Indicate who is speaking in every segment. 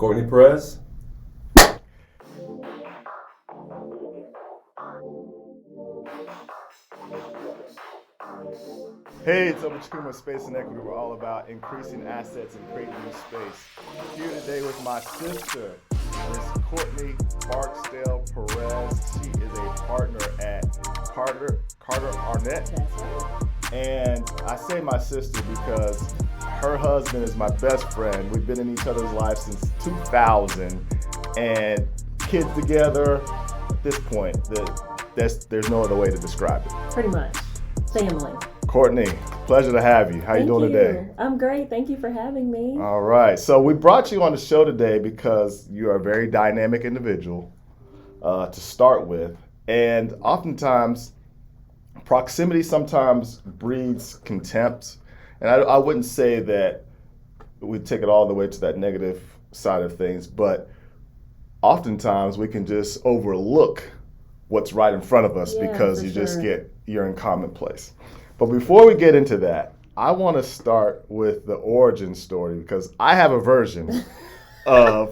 Speaker 1: Courtney Perez.
Speaker 2: Hey, it's Over Chikuma Space and Equity. We're all about increasing assets and creating new space. Here today with my sister, Miss Courtney Barksdale Perez. She is a partner at Carter Arnett.
Speaker 3: That's right.
Speaker 2: And I say my sister because her husband is my best friend. We've been in each other's lives since 2000 and kids together. At this point, there's no other way to describe it.
Speaker 3: Pretty much. Family.
Speaker 2: Courtney, pleasure to have you. How you doing today?
Speaker 3: I'm great. Thank you for having me.
Speaker 2: All right. So we brought you on the show today because you are a very dynamic individual to start with. And oftentimes, proximity sometimes breeds contempt. And I wouldn't say that we take it all the way to that negative side of things, but oftentimes we can just overlook what's right in front of us because you're in commonplace. But before we get into that, I want to start with the origin story because I have a version of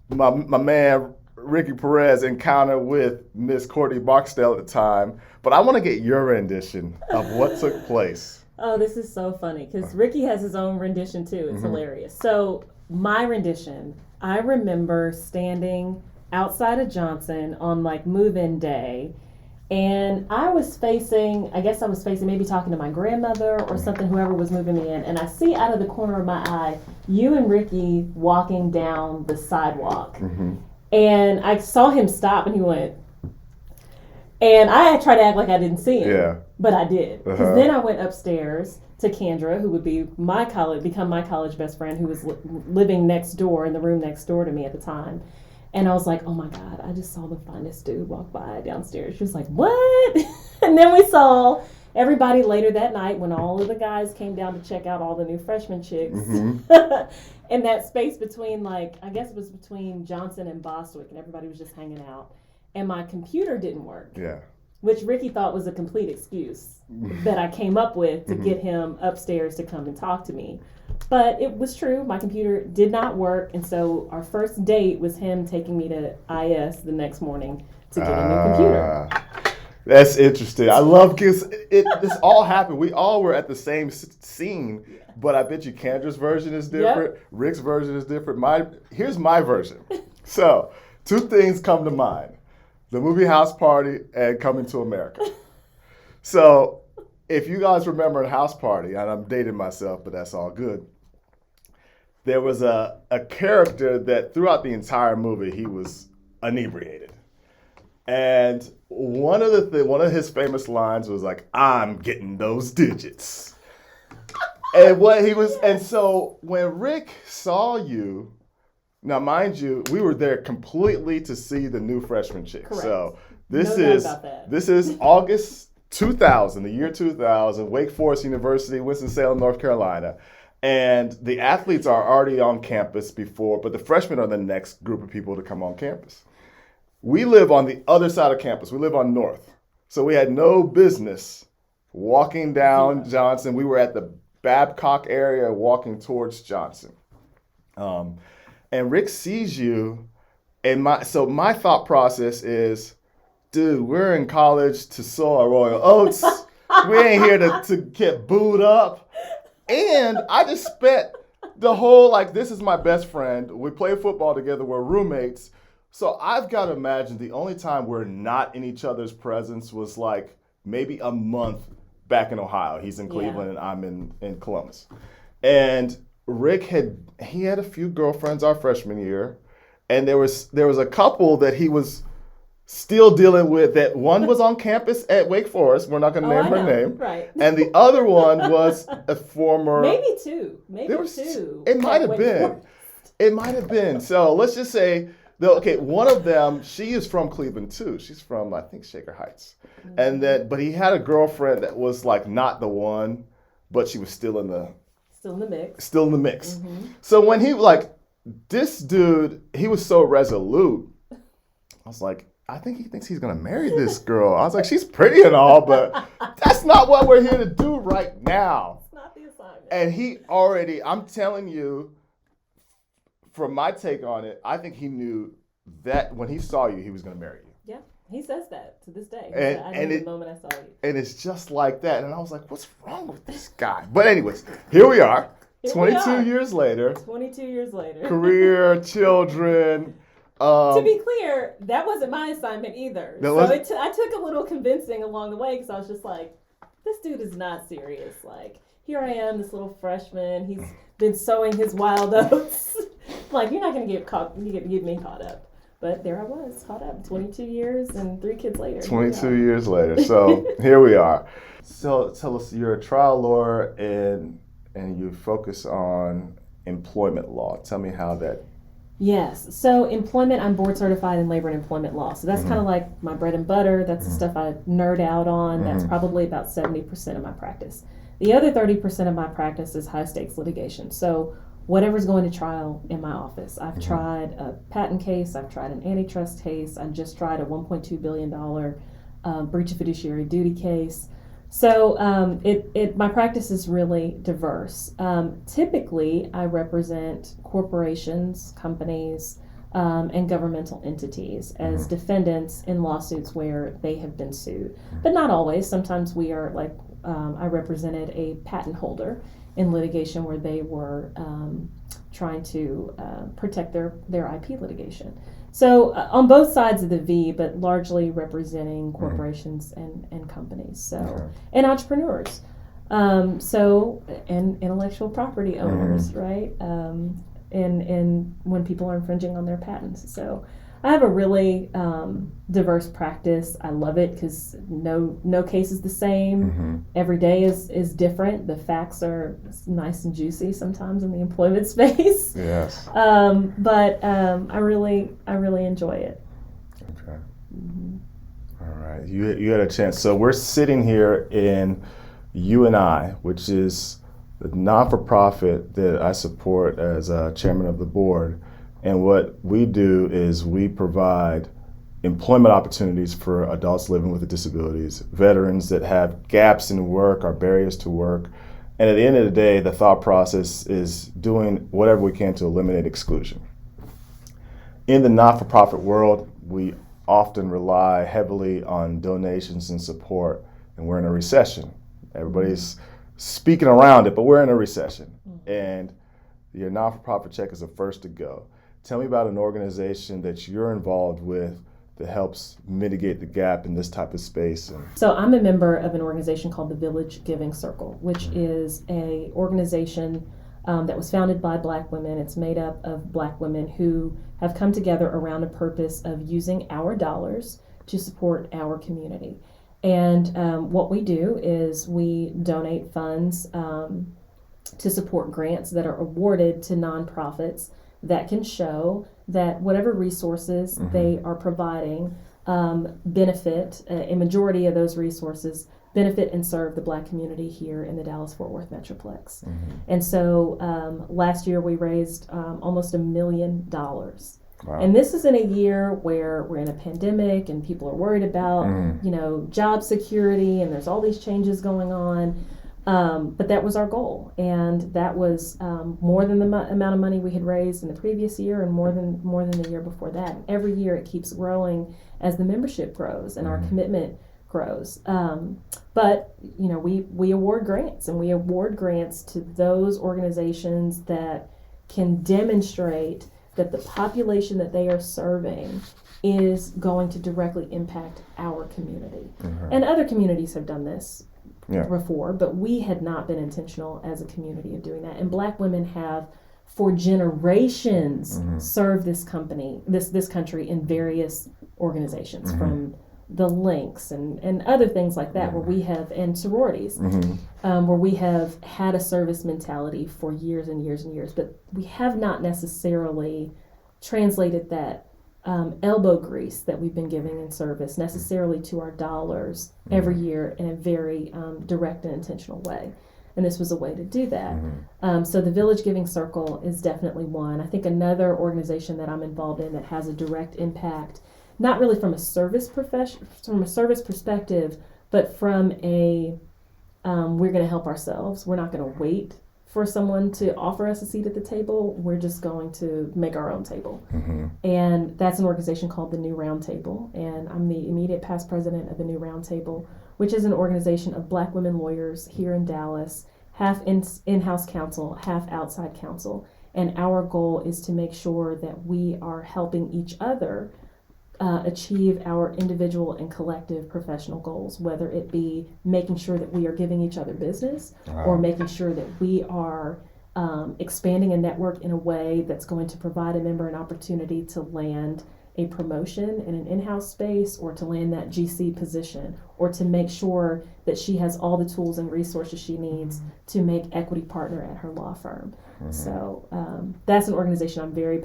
Speaker 2: my man Ricky Perez encounter with Miss Courtney Barksdale at the time. But I want to get your rendition of what took place.
Speaker 3: Oh, this is so funny because Ricky has his own rendition too. It's hilarious. So my rendition, I remember standing outside of Johnson on like move-in day. And I was facing maybe talking to my grandmother or something, whoever was moving me in. And I see out of the corner of my eye, you and Ricky walking down the sidewalk. Mm-hmm. And I saw him stop and he went, and I tried to act like I didn't see him, but I did. Because then I went upstairs to Kendra, who would be become my college best friend, who was living next door in the room next door to me at the time. And I was like, oh my God, I just saw the finest dude walk by downstairs. She was like, what? And then we saw everybody later that night when all of the guys came down to check out all the new freshman chicks. Mm-hmm. In that space between between Johnson and Bostwick, and everybody was just hanging out. And my computer didn't work. Yeah. Which Ricky thought was a complete excuse that I came up with to get him upstairs to come and talk to me. But it was true. My computer did not work. And so our first date was him taking me to IS the next morning to get a new computer.
Speaker 2: That's interesting. I love because this all happened. We all were at the same scene, but I bet you Kendra's version is different. Yep. Rick's version is different. Here's my version. So, two things come to mind. The movie House Party and Coming to America. So, if you guys remember House Party, and I'm dating myself, but that's all good, there was a character that throughout the entire movie, he was inebriated. And one of his famous lines was like, "I'm getting those digits." And so when Rick saw you, now mind you, we were there completely to see the new freshman chick.
Speaker 3: Correct.
Speaker 2: So
Speaker 3: this
Speaker 2: is August 2000, the year 2000, Wake Forest University, Winston-Salem, North Carolina. And the athletes are already on campus but the freshmen are the next group of people to come on campus. We live on the other side of campus. We live on North. So we had no business walking down Johnson. We were at the Babcock area walking towards Johnson. And Rick sees you, and my thought process is, dude, we're in college to soar Royal Oats. We ain't here to get booed up. And I just spent the whole, this is my best friend. We play football together. We're roommates. So I've got to imagine the only time we're not in each other's presence was maybe a month back in Ohio. He's in Cleveland and I'm in Columbus. And Rick had a few girlfriends our freshman year. And there was a couple that he was still dealing with, that one was on campus at Wake Forest. We're not going to name her name.
Speaker 3: Right.
Speaker 2: And the other one was a former...
Speaker 3: Maybe two. Two.
Speaker 2: It might have been. It might have been. So let's just say, one of them, she is from Cleveland too. She's from, I think, Shaker Heights. Mm-hmm. But he had a girlfriend that was not the one, but she was still in the mix. Mm-hmm. So when he, this dude, he was so resolute, I was like, I think he thinks he's going to marry this girl. I was like, she's pretty and all, but that's not what we're here to do right now.
Speaker 3: It's not the assignment.
Speaker 2: And I'm telling you, from my take on it, I think he knew that when he saw you, he was going to marry you.
Speaker 3: Yeah, he says that to this day. I
Speaker 2: And
Speaker 3: knew the moment I saw you.
Speaker 2: And it's just like that. And I was like, what's wrong with this guy? But anyways, here we are. 22 years later.
Speaker 3: 22 years later.
Speaker 2: Career, children.
Speaker 3: To be clear, that wasn't my assignment either. I took a little convincing along the way because I was just like, this dude is not serious. Like, here I am, this little freshman. He's been sowing his wild oats. Like, you're not going to get me caught up. But there I was, caught up. 22 years and 3 kids later.
Speaker 2: 22 years later. So here we are. So tell us, you're a trial lawyer and you focus on employment law. Tell me how that.
Speaker 3: Yes. So employment, I'm board certified in labor and employment law. So that's kind of like my bread and butter. That's the stuff I nerd out on. That's probably about 70% of my practice. The other 30% of my practice is high stakes litigation. So whatever's going to trial in my office. I've tried a patent case. I've tried an antitrust case. I just tried a $1.2 billion breach of fiduciary duty case. So my practice is really diverse. Typically, I represent corporations, companies, and governmental entities as defendants in lawsuits where they have been sued. But not always. Sometimes we are like, I represented a patent holder in litigation where they were trying to protect their IP litigation. So on both sides of the V, but largely representing corporations and companies, and entrepreneurs, and intellectual property owners, right? And when people are infringing on their patents. So I have a really diverse practice. I love it because no case is the same. Every day is different. The facts are nice and juicy sometimes in the employment space.
Speaker 2: Yes.
Speaker 3: But I really enjoy it.
Speaker 2: Okay. All right. You had a chance. So we're sitting here in UNI, which is the not-for-profit that I support as chairman of the board. And what we do is we provide employment opportunities for adults living with disabilities, veterans that have gaps in work or barriers to work. And at the end of the day, the thought process is doing whatever we can to eliminate exclusion. In the not-for-profit world, we often rely heavily on donations and support, and we're in a recession. Everybody's speaking around it, but we're in a recession. And your not-for-profit check is the first to go. Tell me about an organization that you're involved with that helps mitigate the gap in this type of space.
Speaker 3: So I'm a member of an organization called the Village Giving Circle, which is a organization that was founded by Black women. It's made up of Black women who have come together around a purpose of using our dollars to support our community. And what we do is we donate funds to support grants that are awarded to nonprofits that can show that whatever resources they are providing benefit, a majority of those resources benefit and serve the Black community here in the Dallas-Fort Worth Metroplex. And so last year we raised almost $1 million. Wow. And this is in a year where we're in a pandemic and people are worried about, job security, and there's all these changes going on. But that was our goal, and that was more than the amount of money we had raised in the previous year, and more than the year before that. And every year it keeps growing as the membership grows and our commitment grows. But we award grants, and we award grants to those organizations that can demonstrate that the population that they are serving is going to directly impact our community. And other communities have done this before, but we had not been intentional as a community of doing that. And Black women have for generations served this country in various organizations, from the Links and other things like that, where we have, and sororities, where we have had a service mentality for years and years and years, but we have not necessarily translated that elbow grease that we've been giving in service necessarily to our dollars every year in a very direct and intentional way. And this was a way to do that. So the Village Giving Circle is definitely one. I think another organization that I'm involved in that has a direct impact, not really from a service perspective, but from a we're going to help ourselves. We're not going to wait for someone to offer us a seat at the table, we're just going to make our own table.
Speaker 2: Mm-hmm.
Speaker 3: And that's an organization called the New Round Table. And I'm the immediate past president of the New Round Table, which is an organization of Black women lawyers here in Dallas, half in-house counsel, half outside counsel. And our goal is to make sure that we are helping each other achieve our individual and collective professional goals, whether it be making sure that we are giving each other business, or making sure that we are expanding a network in a way that's going to provide a member an opportunity to land a promotion in an in-house space, or to land that GC position, or to make sure that she has all the tools and resources she needs to make equity partner at her law firm. Mm-hmm. So that's an organization I'm very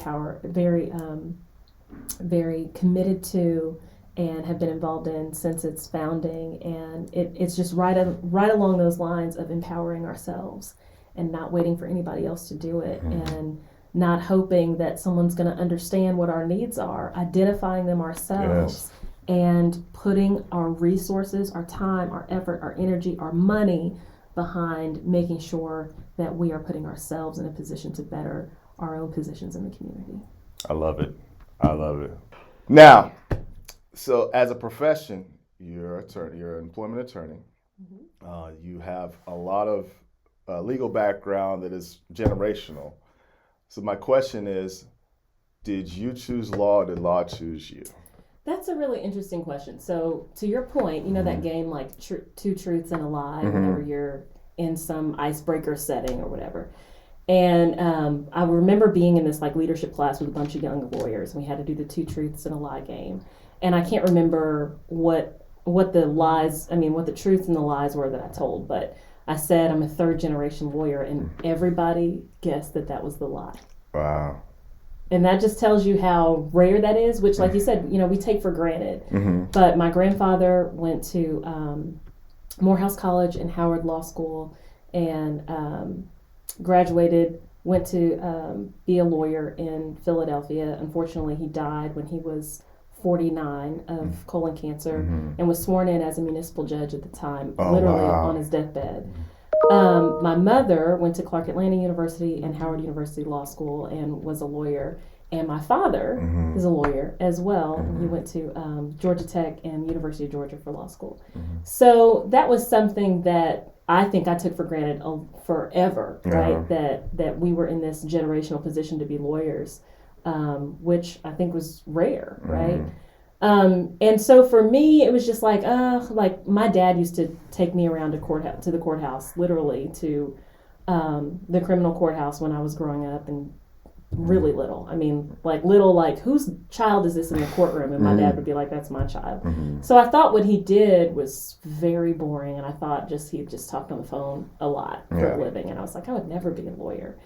Speaker 3: committed to and have been involved in since its founding, and it's just right along those lines of empowering ourselves and not waiting for anybody else to do it, and not hoping that someone's going to understand what our needs are, identifying them ourselves, and putting our resources, our time, our effort, our energy, our money behind making sure that we are putting ourselves in a position to better our own positions in the community.
Speaker 2: I love it. Now, so as a profession, you're an employment attorney. Mm-hmm. You have a lot of legal background that is generational. So my question is, did you choose law, or did law choose you?
Speaker 3: That's a really interesting question. So to your point, you know, that game like Two Truths and a Lie, whenever you're in some icebreaker setting or whatever. And I remember being in this like leadership class with a bunch of young lawyers, and we had to do the Two Truths and a Lie game. And I can't remember what the truths and the lies were that I told, but I said I'm a third generation lawyer, and everybody guessed that was the lie.
Speaker 2: Wow.
Speaker 3: And that just tells you how rare that is, which, like you said, you know, we take for granted. Mm-hmm. But my grandfather went to Morehouse College and Howard Law School, and graduated, went to be a lawyer in Philadelphia. Unfortunately, he died when he was 49 of colon cancer, and was sworn in as a municipal judge at the time, on his deathbed. My mother went to Clark Atlanta University and Howard University Law School and was a lawyer. And my father is a lawyer as well. And he went to Georgia Tech and University of Georgia for law school. So that was something that I think I took for granted forever, right? That we were in this generational position to be lawyers, which I think was rare, right? And so for me, it was just like my dad used to take me around to the courthouse, literally to the criminal courthouse when I was growing up, and really little. I mean, like whose child is this in the courtroom? And my dad would be like, that's my child. So I thought what he did was very boring, and I thought he just talked on the phone a lot for a living, and I was like, I would never be a lawyer.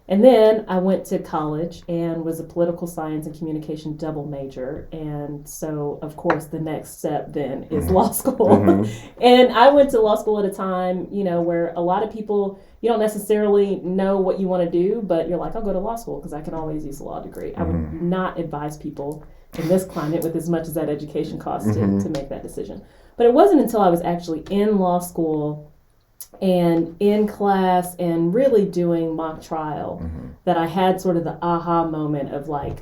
Speaker 3: And then I went to college and was a political science and communication double major. And so, of course, the next step then is law school. And I went to law school at a time, you know, where a lot of people, you don't necessarily know what you want to do, but you're like, I'll go to law school because I can always use a law degree. I would not advise people in this climate, with as much as that education costs, to make that decision. But it wasn't until I was actually in law school and in class and really doing mock trial that I had sort of the aha moment of like,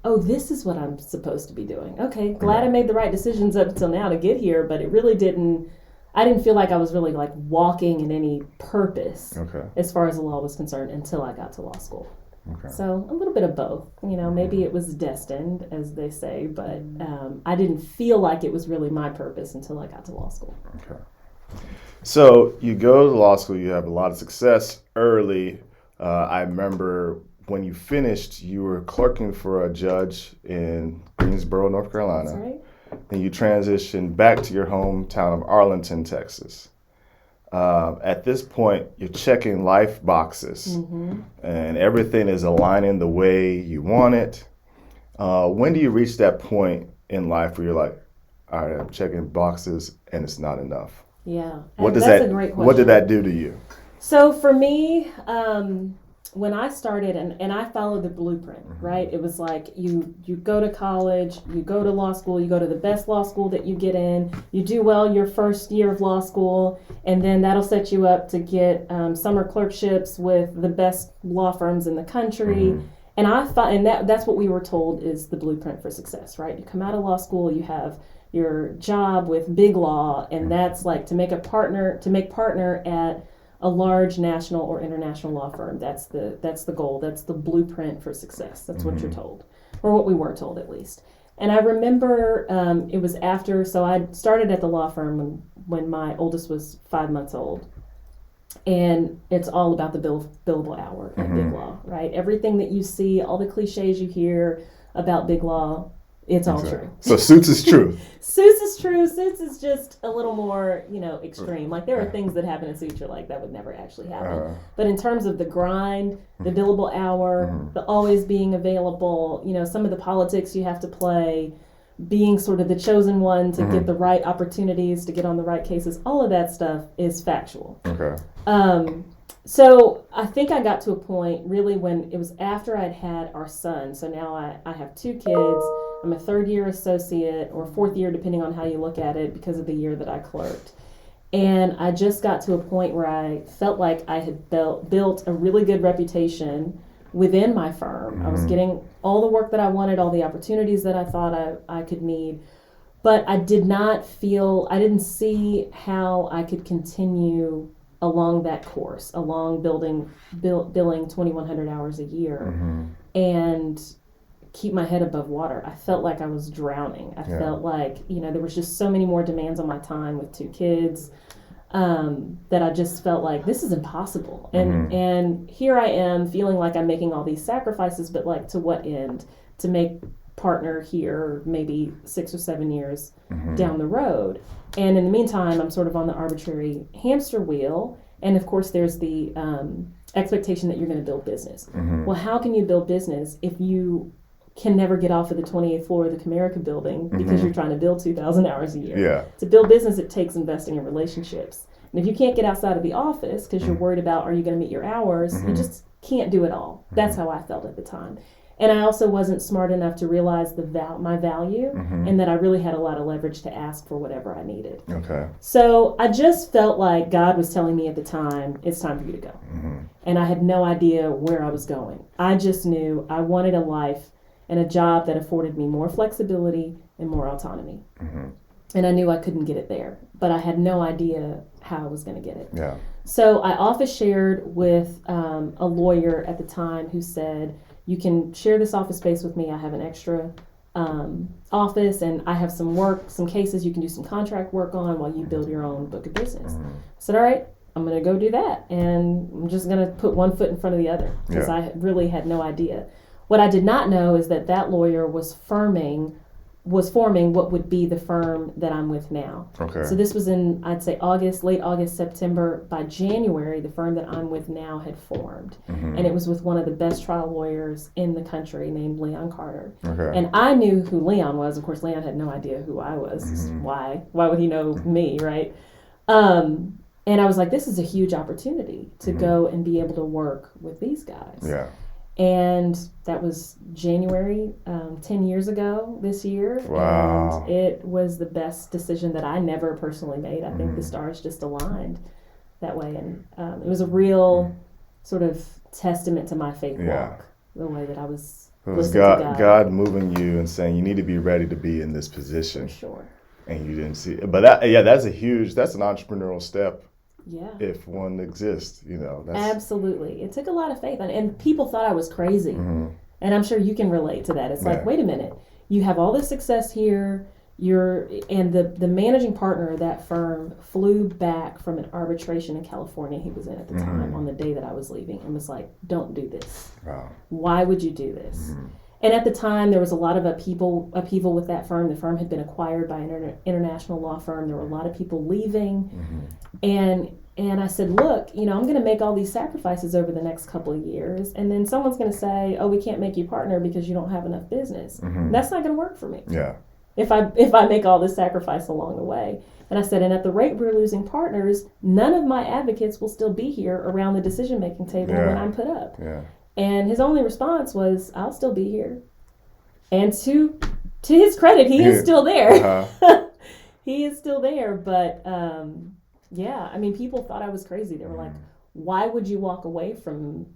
Speaker 3: oh, this is what I'm supposed to be doing. Okay, glad I made the right decisions up until now to get here, but it really I didn't feel like I was really like walking in any purpose as far as the law was concerned until I got to law school. So a little bit of both, you know, maybe it was destined, as they say, but I didn't feel like it was really my purpose until I got to law school.
Speaker 2: So you go to law school, you have a lot of success early. I remember when you finished, you were clerking for a judge in Greensboro, North Carolina.
Speaker 3: That's right.
Speaker 2: And you transitioned back to your hometown of Arlington, Texas. At this point, you're checking life boxes, and everything is aligning the way you want it. When do you reach that point in life where you're like, all right, I'm checking boxes and it's not enough?
Speaker 3: Yeah,
Speaker 2: that's
Speaker 3: a great question.
Speaker 2: What did that do to you?
Speaker 3: So for me, when I started, and I followed the blueprint, right? It was like you go to college, you go to law school, you go to the best law school that you get in, you do well your first year of law school, and then that'll set you up to get summer clerkships with the best law firms in the country. And I thought, and that's what we were told is the blueprint for success, right? You come out of law school, you have your job with big law, and that's like to make partner at a large national or international law firm. That's the goal. That's the blueprint for success. That's what you're told, or what we were told at least. And I remember it was after, so I started at the law firm when my oldest was 5 months old. And it's all about the billable hour at big law, right? Everything that you see, all the cliches you hear about big law, it's all true.
Speaker 2: So Suits is true.
Speaker 3: Suits is true. Suits is just a little more, extreme. Like there are things that happen in Suits you're like, that would never actually happen. But in terms of the grind, the billable hour, the always being available, some of the politics you have to play, being sort of the chosen one to get the right opportunities, to get on the right cases, all of that stuff is factual.
Speaker 2: Okay.
Speaker 3: So I think I got to a point really when it was after I'd had our son. So now I have 2 kids. I'm a 3rd year associate or 4th year, depending on how you look at it, because of the year that I clerked. And I just got to a point where I felt like I had built a really good reputation within my firm. I was getting all the work that I wanted, all the opportunities that I thought I could need. But I didn't see how I could continue along that course, along billing 2,100 hours a year and keep my head above water. I felt like I was drowning. I felt like, there was just so many more demands on my time with 2 kids that I just felt like this is impossible. And here I am feeling like I'm making all these sacrifices, but like to what end? To make partner here maybe 6 or 7 years down the road. And in the meantime, I'm sort of on the arbitrary hamster wheel. And of course, there's the expectation that you're going to build business. Well, how can you build business if you can never get off of the 28th floor of the Comerica building because you're trying to build 2,000 hours a year?
Speaker 2: Yeah.
Speaker 3: To build business, it takes investing in relationships. And if you can't get outside of the office because you're worried about are you going to meet your hours, you just can't do it all. That's how I felt at the time. And I also wasn't smart enough to realize my value and that I really had a lot of leverage to ask for whatever I needed.
Speaker 2: Okay.
Speaker 3: So I just felt like God was telling me at the time, it's time for you to go. And I had no idea where I was going. I just knew I wanted a life and a job that afforded me more flexibility and more autonomy. And I knew I couldn't get it there, but I had no idea how I was going to get it.
Speaker 2: Yeah.
Speaker 3: So I office shared with a lawyer at the time who said, you can share this office space with me. I have an extra office and I have some cases you can do some contract work on while you build your own book of business. I said, all right, I'm going to go do that. And I'm just going to put one foot in front of the other because I really had no idea. What I did not know is that lawyer was forming what would be the firm that I'm with now.
Speaker 2: Okay.
Speaker 3: So this was in, I'd say late August, September. By January, the firm that I'm with now had formed. And it was with one of the best trial lawyers in the country named Leon Carter.
Speaker 2: Okay.
Speaker 3: And I knew who Leon was. Of course, Leon had no idea who I was. Why would he know me, right? And I was like, this is a huge opportunity to go and be able to work with these guys.
Speaker 2: Yeah.
Speaker 3: And that was January, 10 years ago this year.
Speaker 2: Wow.
Speaker 3: And it was the best decision that I never personally made. I think the stars just aligned that way. And it was a real sort of testament to my faith walk, the way that I was
Speaker 2: It was
Speaker 3: listening to
Speaker 2: God moving you and saying, you need to be ready to be in this position.
Speaker 3: For sure.
Speaker 2: And you didn't see it. But that's an entrepreneurial step.
Speaker 3: Yeah.
Speaker 2: If one exists, That's...
Speaker 3: Absolutely. It took a lot of faith. And people thought I was crazy. And I'm sure you can relate to that. It's like, wait a minute. You have all this success here. And the managing partner of that firm flew back from an arbitration in California he was in at the time on the day that I was leaving and was like, don't do this.
Speaker 2: Wow. Why
Speaker 3: Why would you do this? And at the time, there was a lot of upheaval with that firm. The firm had been acquired by an international law firm. There were a lot of people leaving. And I said, look, I'm going to make all these sacrifices over the next couple of years. And then someone's going to say, oh, we can't make you partner because you don't have enough business. That's not going to work for me.
Speaker 2: Yeah.
Speaker 3: If I make all this sacrifice along the way. And I said, and at the rate we're losing partners, none of my advocates will still be here around the decision-making table when I'm put up.
Speaker 2: Yeah.
Speaker 3: And his only response was, I'll still be here. And to his credit, he is still there. He is still there. But yeah, I mean, people thought I was crazy. They were like, why would you walk away from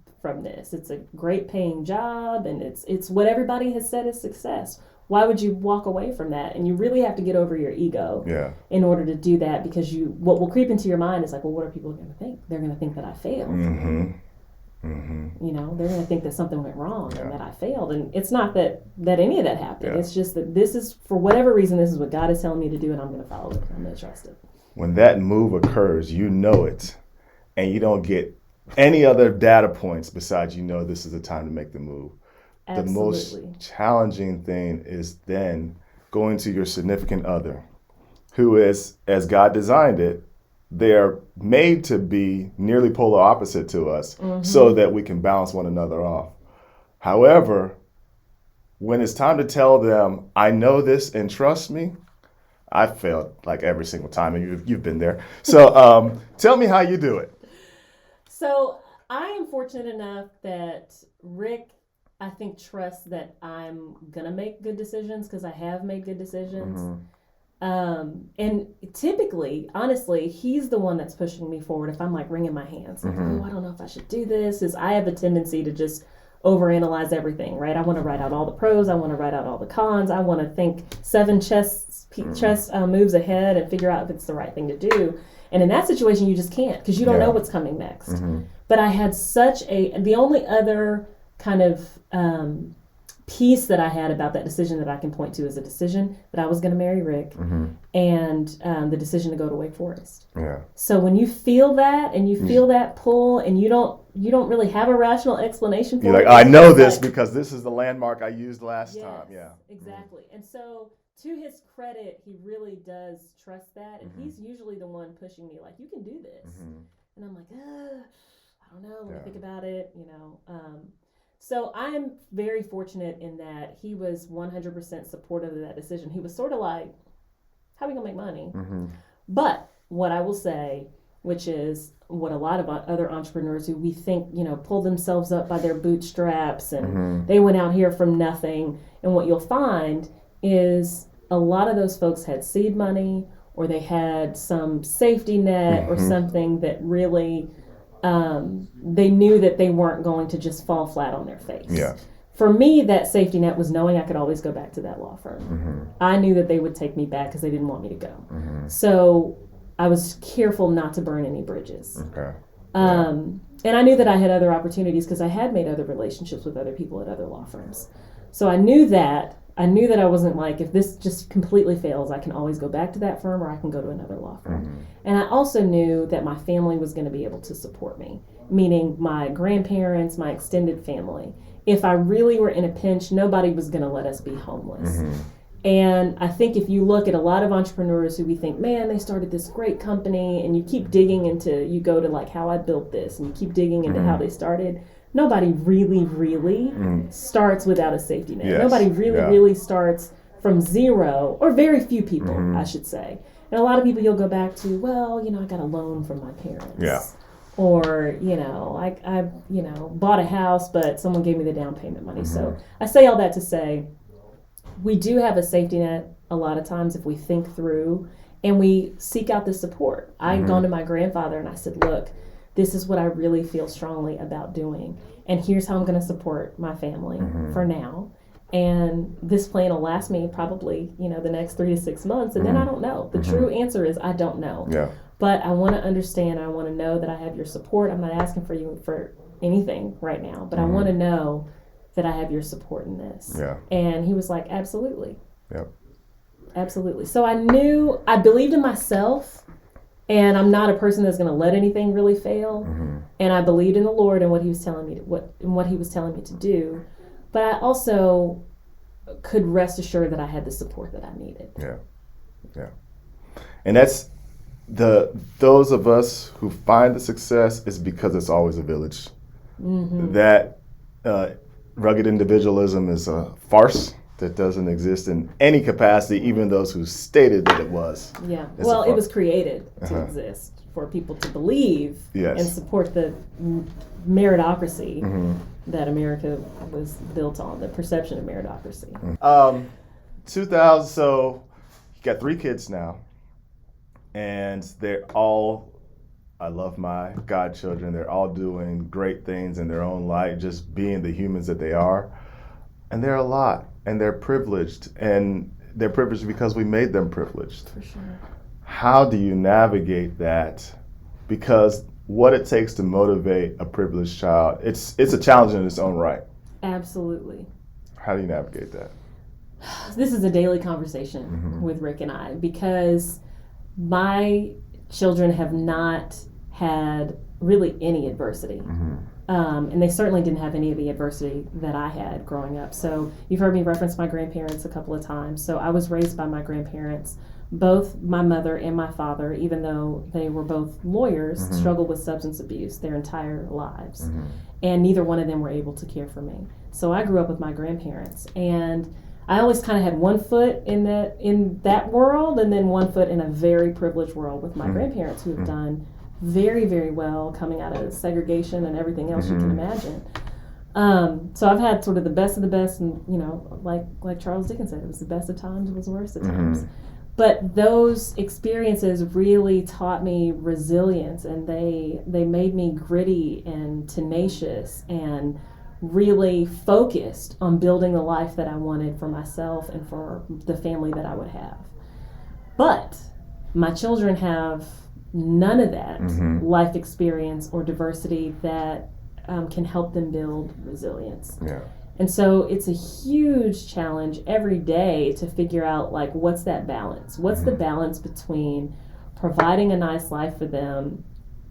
Speaker 3: this? It's a great paying job, and it's what everybody has said is success. Why would you walk away from that? And you really have to get over your ego in order to do that, because what will creep into your mind is like, well, what are people going to think? They're going to think that I failed. You know, they're going to think that something went wrong and that I failed. And it's not that any of that happened. It's just that this is, for whatever reason, this is what God is telling me to do, and I'm going to follow it. I'm going to trust it. When
Speaker 2: that move occurs, you know it, and you don't get any other data points besides this is the time to make the move. Absolutely. The most challenging thing is then going to your significant other, who is, as God designed it, they're made to be nearly polar opposite to us so that we can balance one another off. However, when it's time to tell them, I know this and trust me, I failed like every single time, and you've been there. So tell me how you do it.
Speaker 3: So I am fortunate enough that Rick, I think, trusts that I'm going to make good decisions, because I have made good decisions. And typically, honestly, he's the one that's pushing me forward if I'm like wringing my hands. Like, oh, I don't know if I should do this. Is I have a tendency to just overanalyze everything, right? I want to write out all the pros. I want to write out all the cons. I want to think 7 chess moves ahead and figure out if it's the right thing to do. And in that situation, you just can't, because you don't know what's coming next. But I had the only other kind of piece that I had about that decision that I can point to is a decision that I was going to marry Rick, and the decision to go to Wake Forest. So when you feel that, and you feel that pull, and you don't really have a rational explanation for it.
Speaker 2: You're like, I know this because this is the landmark I used last time. Yeah,
Speaker 3: exactly. And so, to his credit, he really does trust that, and he's usually the one pushing me, like, you can do this. And I'm like, I don't know, let me think about it, So I am very fortunate in that he was 100% supportive of that decision. He was sort of like, how are we going to make money? But what I will say, which is what a lot of other entrepreneurs who we think, pull themselves up by their bootstraps, and they went out here from nothing. And what you'll find is a lot of those folks had seed money, or they had some safety net or something that really... they knew that they weren't going to just fall flat on their face. For me, that safety net was knowing I could always go back to that law firm. I knew that they would take me back because they didn't want me to go. So I was careful not to burn any bridges. And I knew that I had other opportunities because I had made other relationships with other people at other law firms. So I knew that I wasn't like, if this just completely fails, I can always go back to that firm, or I can go to another law firm. And I also knew that my family was going to be able to support me, meaning my grandparents, my extended family. If I really were in a pinch, nobody was going to let us be homeless. And I think if you look at a lot of entrepreneurs who we think, man, they started this great company, and you keep digging into, you go to like how I built this, and you keep digging into how they started. Nobody really starts without a safety net. Nobody really starts from zero, or very few people, I should say. And a lot of people you'll go back to, well, I got a loan from my parents. Or, I bought a house, but someone gave me the down payment money. So I say all that to say, we do have a safety net a lot of times if we think through and we seek out the support. I'd gone to my grandfather and I said, look, this is what I really feel strongly about doing. And here's how I'm going to support my family for now. And this plan will last me probably, the next 3 to 6 months. And then I don't know. The true answer is I don't know. But I want to understand. I want to know that I have your support. I'm not asking for you for anything right now. But I want to know that I have your support in this. And he was like, absolutely. Absolutely. So I believed in myself. And I'm not a person that's going to let anything really fail. And I believed in the Lord and what He was telling me to do. But I also could rest assured that I had the support that I needed.
Speaker 2: And that's those of us who find the success is because it's always a village. That rugged individualism is a farce that doesn't exist in any capacity, even those who stated that it was.
Speaker 3: Well, it was created to exist for people to believe and support the meritocracy. that America was built on, the perception of meritocracy.
Speaker 2: 2000, so you got 3 kids now, and they're all, I love my godchildren, they're all doing great things in their own light, just being the humans that they are. And they're a lot, and they're privileged, and they're privileged because we made them privileged.
Speaker 3: For sure.
Speaker 2: How do you navigate that? Because what it takes to motivate a privileged child, it's a challenge in its own right.
Speaker 3: Absolutely.
Speaker 2: How do you navigate that?
Speaker 3: This is a daily conversation with Rick and I, because my children have not had really any adversity. And they certainly didn't have any of the adversity that I had growing up. So you've heard me reference my grandparents a couple of times. So I was raised by my grandparents. Both my mother and my father, even though they were both lawyers, struggled with substance abuse their entire lives. And neither one of them were able to care for me. So I grew up with my grandparents. And I always kind of had one foot in that world, and then one foot in a very privileged world with my grandparents, who have done very, very well coming out of segregation and everything else you can imagine. So I've had sort of the best of the best, and like Charles Dickens said, it was the best of times, it was the worst of times. But those experiences really taught me resilience, and they made me gritty and tenacious and really focused on building the life that I wanted for myself and for the family that I would have. But my children have none of that life experience or diversity that can help them build resilience.
Speaker 2: Yeah.
Speaker 3: And so it's a huge challenge every day to figure out, like, what's that balance? What's the balance between providing a nice life for them,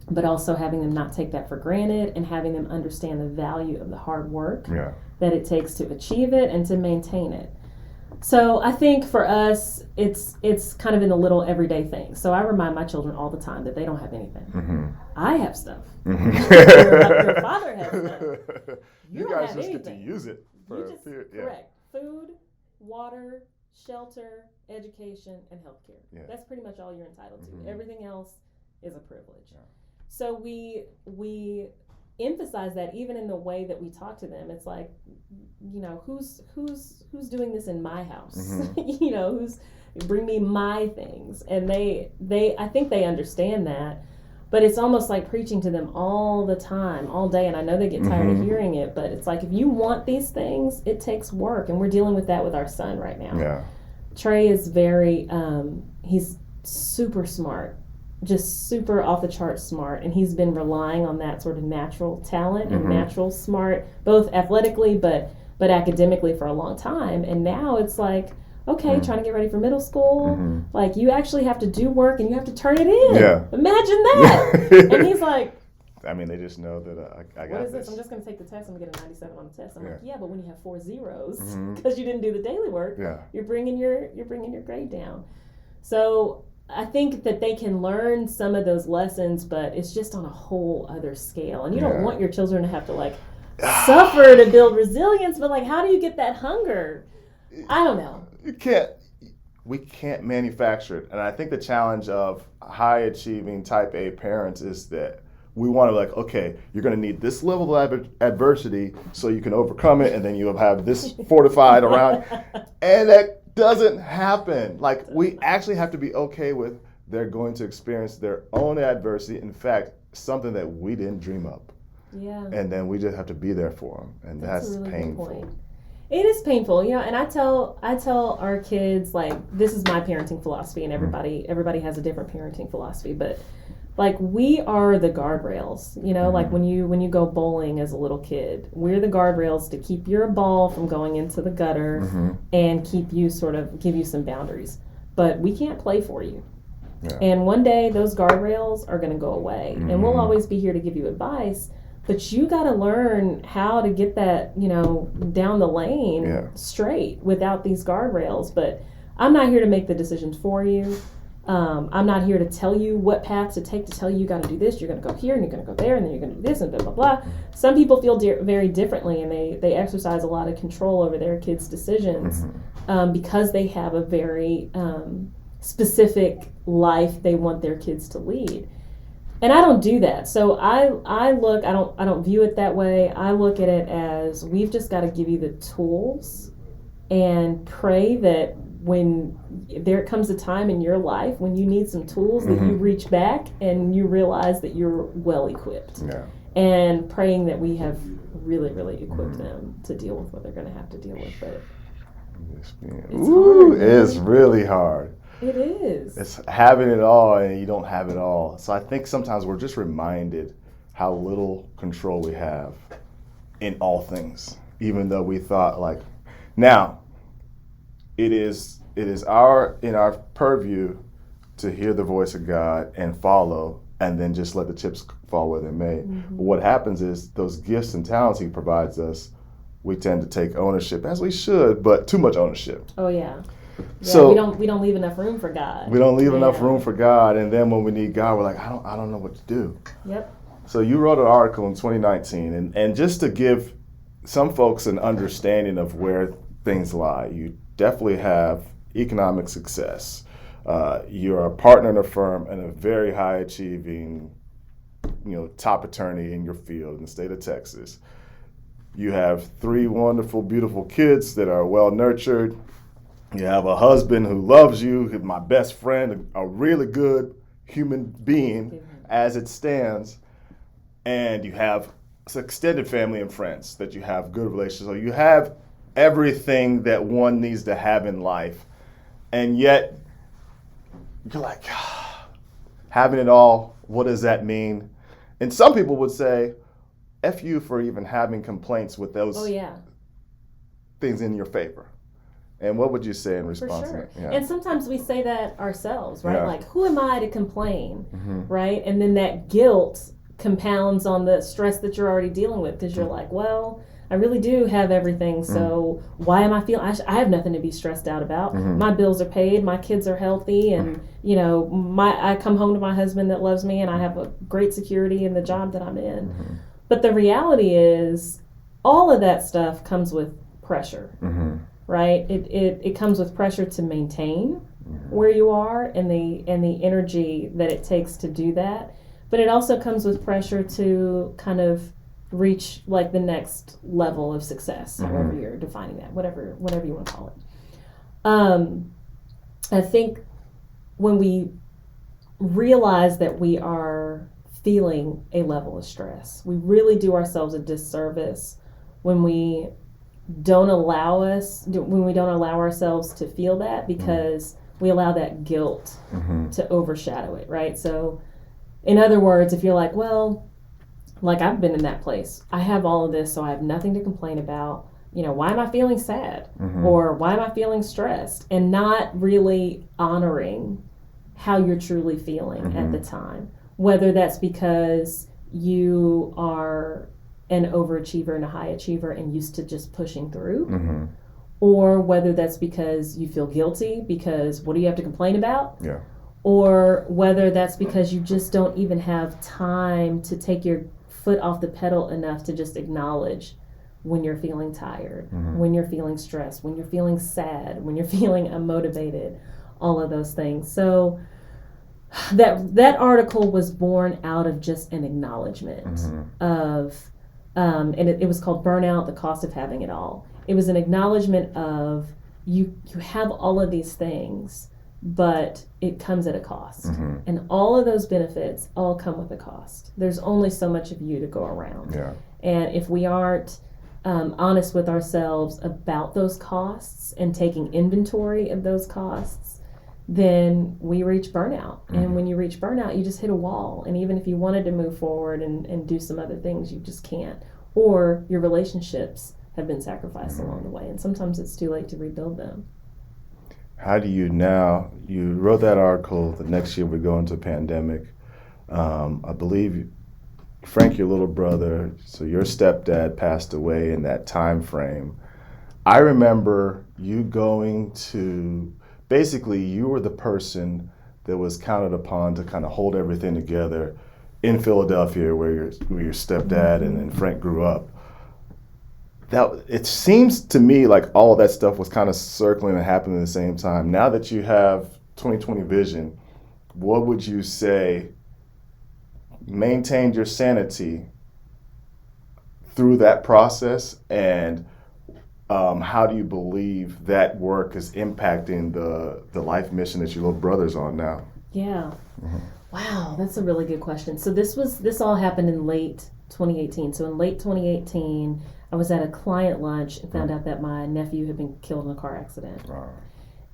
Speaker 3: but also having them not take that for granted, and having them understand the value of the hard work that it takes to achieve it and to maintain it. So I think for us, it's kind of in the little everyday things. So I remind my children all the time that they don't have anything. I have stuff. Your father has stuff.
Speaker 2: You guys just get to use it.
Speaker 3: Correct. Food, water, shelter, education, and healthcare. Yeah. That's pretty much all you're entitled to. Everything else is a privilege. Yeah. So we emphasize that even in the way that we talk to them. It's like, who's doing this in my house? Who's bring me my things, and they I think they understand that. But it's almost like preaching to them all the time, all day, and I know they get tired of hearing it, but it's like, if you want these things, it takes work, and we're dealing with that with our son right now. Yeah. Trey is very, he's super smart, just super off the chart smart, and he's been relying on that sort of natural talent and natural smart, both athletically but academically, for a long time. And now it's like, okay, trying to get ready for middle school, like, you actually have to do work and you have to turn it in. Yeah. Imagine that. And he's like,
Speaker 2: I mean, they just know that I got
Speaker 3: what is this? I'm just going to take the test. I'm going to get a 97 on the test. I'm like, yeah, but when you have 4 zeros because you didn't do the daily work, you're bringing your grade down. So I think that they can learn some of those lessons, but it's just on a whole other scale. And you don't want your children to have to, like, suffer to build resilience, but, like, how do you get that hunger? I don't know.
Speaker 2: We can't manufacture it. And I think the challenge of high achieving type A parents is that we want to, like, okay, you're going to need this level of adversity so you can overcome it, and then you'll have this fortified around. And that doesn't happen. Like, we actually have to be okay with they're going to experience their own adversity. In fact, something that we didn't dream up. Yeah. And then we just have to be there for them. And that's
Speaker 3: a really
Speaker 2: painful.
Speaker 3: Good point. It is painful, and I tell our kids, like, this is my parenting philosophy, and everybody has a different parenting philosophy, but, like, we are the guardrails, like when you go bowling as a little kid, we're the guardrails to keep your ball from going into the gutter and give you some boundaries, but we can't play for you. Yeah. And one day those guardrails are going to go away, and we'll always be here to give you advice. But you got to learn how to get that, down the lane straight without these guardrails. But I'm not here to make the decisions for you. I'm not here to tell you what path to take, to tell you got to do this, you're going to go here, and you're going to go there, and then you're going to do this, and blah, blah, blah. Some people feel very differently, and they exercise a lot of control over their kids' decisions because they have a very specific life they want their kids to lead. And I don't do that. So I don't view it that way. I look at it as we've just got to give you the tools and pray that when there comes a time in your life when you need some tools, that you reach back and you realize that you're well equipped.
Speaker 2: Yeah.
Speaker 3: And praying that we have really, really equipped them to deal with what they're going to have to deal with. But
Speaker 2: it's really hard.
Speaker 3: It is.
Speaker 2: It's having it all and you don't have it all. So I think sometimes we're just reminded how little control we have in all things, even though we thought like, now it is in our purview to hear the voice of God and follow, and then just let the chips fall where they may. But what happens is those gifts and talents he provides us, we tend to take ownership, as we should, but too much ownership.
Speaker 3: Oh yeah.
Speaker 2: So
Speaker 3: we don't leave enough room for God.
Speaker 2: We don't leave enough room for God, and then when we need God, we're like, I don't know what to do.
Speaker 3: Yep.
Speaker 2: So you wrote an article in 2019, and just to give some folks an understanding of where things lie, you definitely have economic success. You're a partner in a firm and a very high achieving, top attorney in your field in the state of Texas. You have 3 wonderful, beautiful kids that are well nurtured. You have a husband who loves you, who's my best friend, a really good human being as it stands. And you have extended family and friends that you have good relations. So you have everything that one needs to have in life. And yet, you're like, having it all, what does that mean? And some people would say, F you for even having complaints with those things in your favor. And what would you say in response to that? Yeah.
Speaker 3: And sometimes we say that ourselves, right?
Speaker 2: Yeah.
Speaker 3: Like, who am I to complain, right? And then that guilt compounds on the stress that you're already dealing with, because you're like, well, I really do have everything, so why am I feeling, I have nothing to be stressed out about. My bills are paid, my kids are healthy, and I come home to my husband that loves me, and I have a great security in the job that I'm in. But the reality is, all of that stuff comes with pressure, right? It comes with pressure to maintain where you are and the energy that it takes to do that. But it also comes with pressure to kind of reach like the next level of success, however you're defining that, whatever you want to call it. I think when we realize that we are feeling a level of stress, we really do ourselves a disservice when we don't allow ourselves to feel that, because we allow that guilt to overshadow it, right? So in other words, if you're like, well, like I've been in that place, I have all of this, so I have nothing to complain about, why am I feeling sad? Or why am I feeling stressed? And not really honoring how you're truly feeling at the time, whether that's because you are an overachiever and a high achiever and used to just pushing through, or whether that's because you feel guilty because what do you have to complain about?
Speaker 2: Yeah.
Speaker 3: Or whether that's because you just don't even have time to take your foot off the pedal enough to just acknowledge when you're feeling tired, when you're feeling stressed, when you're feeling sad, when you're feeling unmotivated, all of those things. So that article was born out of just an acknowledgement of, and it was called Burnout, the Cost of Having It All. It was an acknowledgement of you have all of these things, but it comes at a cost. And all of those benefits all come with a cost. There's only so much of you to go around.
Speaker 2: Yeah.
Speaker 3: And if we aren't honest with ourselves about those costs and taking inventory of those costs, then we reach burnout. And when you reach burnout, you just hit a wall. And even if you wanted to move forward and do some other things, you just can't. Or your relationships have been sacrificed along the way. And sometimes it's too late to rebuild them.
Speaker 2: How do you now, you wrote that article, the next year we go into a pandemic. I believe Frank, your little brother, so your stepdad passed away in that time frame. I remember you going to, basically you were the person that was counted upon to kind of hold everything together in Philadelphia where your stepdad and Frank grew up. That it seems to me like all of that stuff was kind of circling and happening at the same time. Now that you have 2020 vision, what would you say maintained your sanity through that process, and how do you believe that work is impacting the life mission that your little brother's on now?
Speaker 3: Yeah. Wow, that's a really good question. So this all happened in late 2018. So in late 2018, I was at a client lunch and found out that my nephew had been killed in a car accident.
Speaker 2: Wow.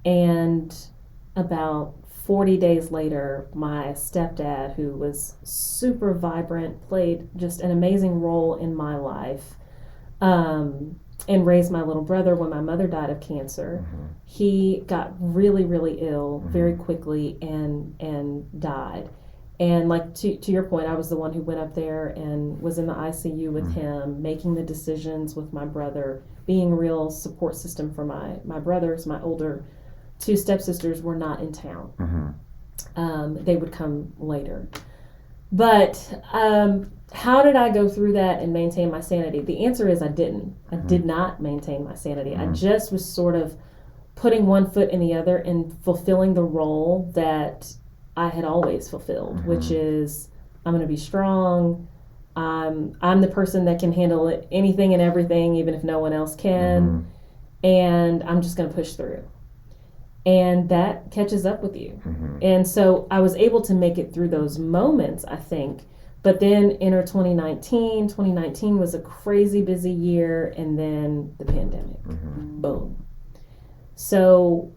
Speaker 3: And about 40 days later, my stepdad, who was super vibrant, played just an amazing role in my life, and raised my little brother when my mother died of cancer. He got really, really ill very quickly and died. And like to your point, I was the one who went up there and was in the ICU with him, making the decisions with my brother, being a real support system for my brothers. My older two stepsisters were not in town. They would come later. But how did I go through that and maintain my sanity? The answer is I didn't. I did not maintain my sanity. I just was sort of putting one foot in the other and fulfilling the role that I had always fulfilled, which is I'm going to be strong. I'm the person that can handle anything and everything, even if no one else can. And I'm just going to push through. And that catches up with you. And so I was able to make it through those moments, I think. But then enter 2019. 2019 was a crazy busy year, and then the pandemic. Boom. So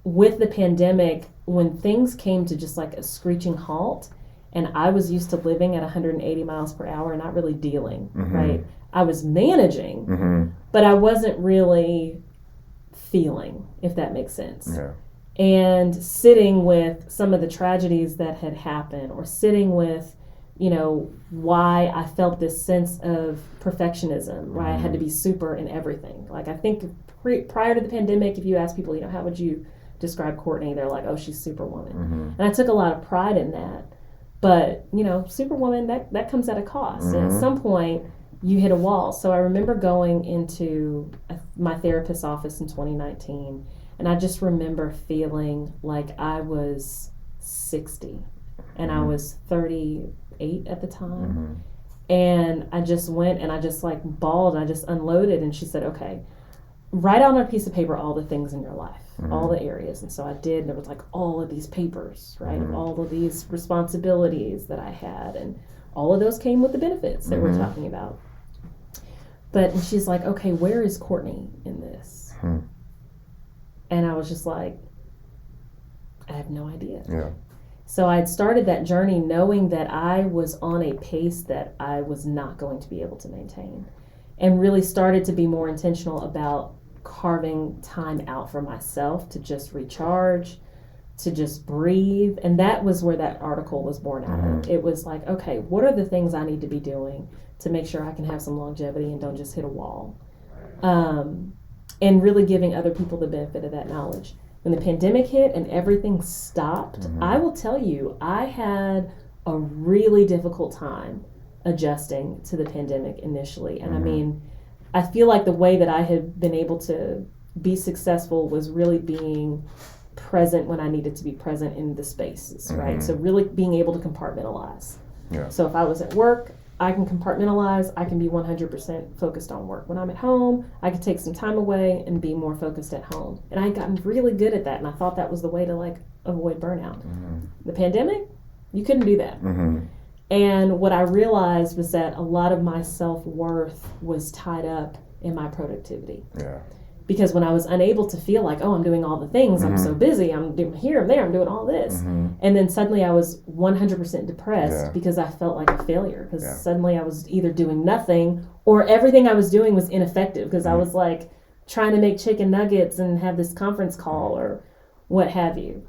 Speaker 3: with the pandemic, when things came to just like a screeching halt, and I was used to living at 180 miles per hour and not really dealing, right? I was managing, but I wasn't really feeling, if that makes sense.
Speaker 2: Yeah.
Speaker 3: And sitting with some of the tragedies that had happened, or sitting with, why I felt this sense of perfectionism, why I had to be super in everything. Like, I think prior to the pandemic, if you ask people, how would you describe Courtney? They're like, oh, she's Superwoman. And I took a lot of pride in that. But, Superwoman, that comes at a cost. And at some point, you hit a wall. So I remember going into my therapist's office in 2019, and I just remember feeling like I was 60, and I was 38 at the time. And I just went and I just like bawled, and I just unloaded, and she said, okay, write on a piece of paper all the things in your life, all the areas. And so I did, and there was like all of these papers, right, of all of these responsibilities that I had, and all of those came with the benefits that we're talking about. But and she's like, okay, where is Courtney in this? And I was just like, I have no idea.
Speaker 2: Yeah.
Speaker 3: So I had started that journey knowing that I was on a pace that I was not going to be able to maintain, and really started to be more intentional about carving time out for myself to just recharge, to just breathe. And that was where that article was born out of. It was like, okay, what are the things I need to be doing to make sure I can have some longevity and don't just hit a wall? And really giving other people the benefit of that knowledge. When the pandemic hit and everything stopped, I will tell you, I had a really difficult time adjusting to the pandemic initially. And I mean, I feel like the way that I had been able to be successful was really being present when I needed to be present in the spaces, right? So really being able to compartmentalize.
Speaker 2: Yeah.
Speaker 3: So if I was at work, I can compartmentalize. I can be 100% focused on work. When I'm at home, I can take some time away and be more focused at home. And I had gotten really good at that, and I thought that was the way to like avoid burnout. The pandemic, you couldn't do that. And what I realized was that a lot of my self-worth was tied up in my productivity.
Speaker 2: Yeah.
Speaker 3: Because when I was unable to feel like, oh, I'm doing all the things, I'm so busy, I'm doing here, I'm there, I'm doing all this. And then suddenly I was 100% depressed because I felt like a failure. Because suddenly I was either doing nothing or everything I was doing was ineffective. Because I was like trying to make chicken nuggets and have this conference call or what have you.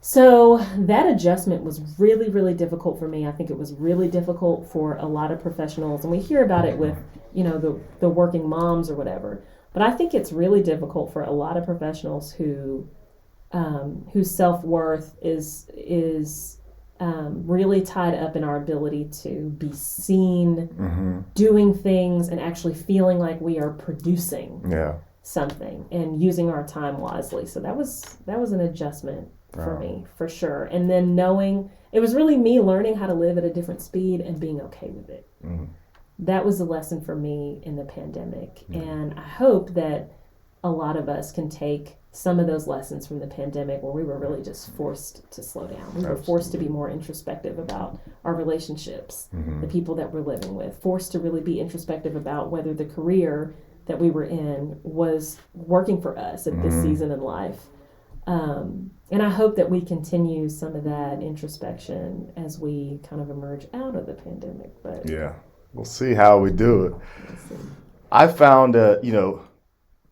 Speaker 3: So that adjustment was really, really difficult for me. I think it was really difficult for a lot of professionals. And we hear about it with, the working moms or whatever. But I think it's really difficult for a lot of professionals whose self-worth is really tied up in our ability to be seen, doing things, and actually feeling like we are producing something and using our time wisely. So that was an adjustment for me, for sure. And then knowing it was really me learning how to live at a different speed and being okay with it. Mm-hmm. That was a lesson for me in the pandemic. Mm-hmm. And I hope that a lot of us can take some of those lessons from the pandemic where we were really just forced to slow down. We were forced to be more introspective about our relationships, the people that we're living with, forced to really be introspective about whether the career that we were in was working for us at this season in life. And I hope that we continue some of that introspection as we kind of emerge out of the pandemic. But
Speaker 2: yeah, we'll see how we do it.
Speaker 3: We'll
Speaker 2: I found,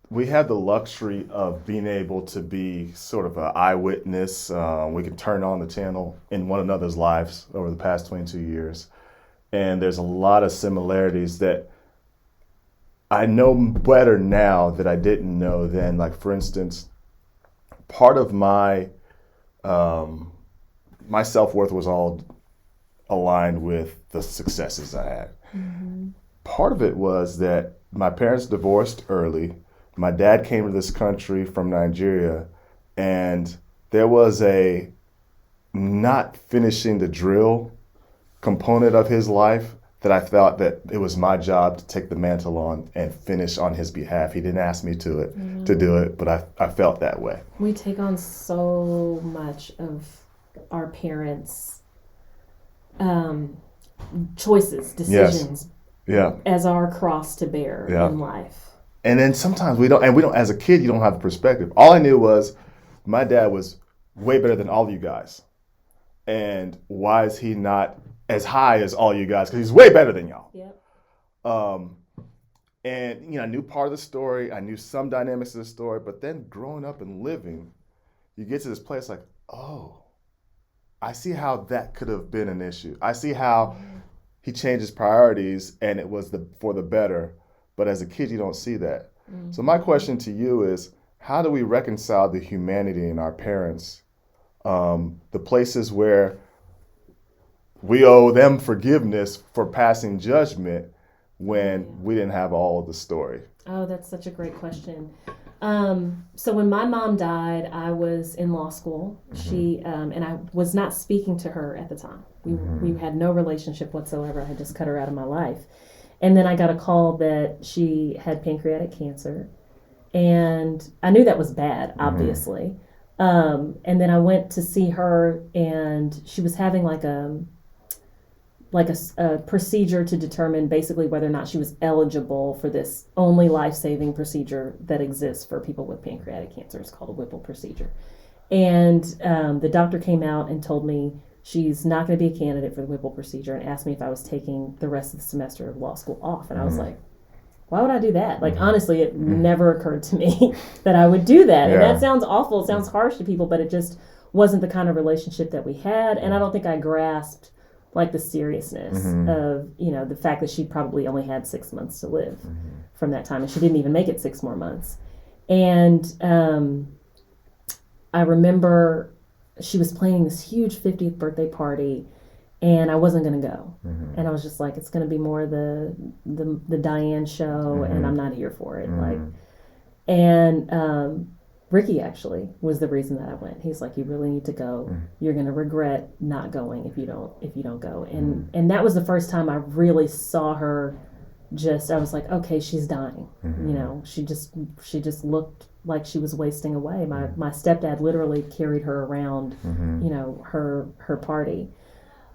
Speaker 2: we have the luxury of being able to be sort of an eyewitness. We can turn on the channel in one another's lives over the past 22 years. And there's a lot of similarities that I know better now that I didn't know then. Like, for instance, part of my my self-worth was all aligned with the successes I had. Mm-hmm. Part of it was that my parents divorced early. My dad came to this country from Nigeria, and there was a not finishing the drill component of his life that I felt that it was my job to take the mantle on and finish on his behalf. He didn't ask me to do it, but I felt that way.
Speaker 3: We take on so much of our parents' choices, decisions, as our cross to bear in life.
Speaker 2: And then sometimes we don't, as a kid, you don't have the perspective. All I knew was my dad was way better than all of you guys. And why is he not as high as all you guys? Because he's way better than y'all. Yep. And I knew part of the story. I knew some dynamics of the story. But then growing up and living, you get to this place like, oh, I see how that could have been an issue. I see how he changed his priorities and it was for the better. But as a kid, you don't see that. Mm-hmm. So my question to you is, how do we reconcile the humanity in our parents, the places where we owe them forgiveness for passing judgment when we didn't have all of the story?
Speaker 3: Oh, that's such a great question. So when my mom died, I was in law school. She and I was not speaking to her at the time. We had no relationship whatsoever. I had just cut her out of my life. And then I got a call that she had pancreatic cancer. And I knew that was bad, obviously. And then I went to see her, and she was having like a procedure to determine basically whether or not she was eligible for this only life-saving procedure that exists for people with pancreatic cancer. It's called a Whipple procedure. And the doctor came out and told me she's not going to be a candidate for the Whipple procedure, and asked me if I was taking the rest of the semester of law school off. And I was like, why would I do that? Like, honestly, it never occurred to me that I would do that. And that sounds awful. It sounds harsh to people, but it just wasn't the kind of relationship that we had. And I don't think I grasped like the seriousness of, the fact that she probably only had 6 months to live from that time. And she didn't even make it 6 more months. And I remember she was planning this huge 50th birthday party, and I wasn't going to go. And I was just like, it's going to be more the Diane show, and I'm not here for it. And Ricky actually was the reason that I went. He's like, you really need to go. You're going to regret not going if you don't go. And that was the first time I really saw her. I was like, okay, she's dying. She just looked like she was wasting away. My stepdad literally carried her around, her party.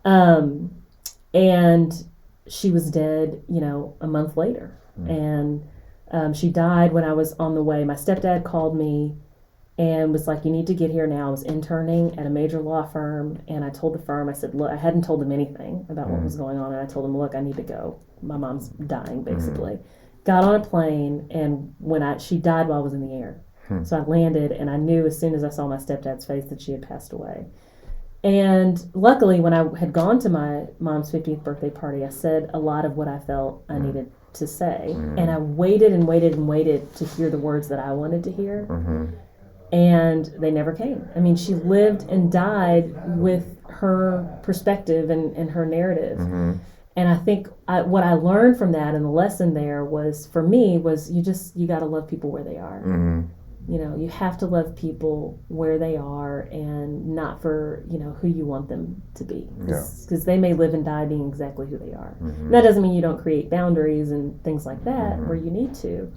Speaker 3: And she was dead, a month later. And she died when I was on the way. My stepdad called me and was like, you need to get here now. I was interning at a major law firm, and I told the firm, I said, look, I hadn't told them anything about what was going on, and I told them, look, I need to go. My mom's dying, basically. Got on a plane, and she died while I was in the air. So I landed, and I knew as soon as I saw my stepdad's face that she had passed away. And luckily, when I had gone to my mom's 50th birthday party, I said a lot of what I felt I needed to say. And I waited and waited and waited to hear the words that I wanted to hear. And they never came. I mean, she lived and died with her perspective and her narrative. And I think what I learned from that, and the lesson there was, for me, was you got to love people where they are. You have to love people where they are and not for, who you want them to be. Because they may live and die being exactly who they are. That doesn't mean you don't create boundaries and things like that where you need to.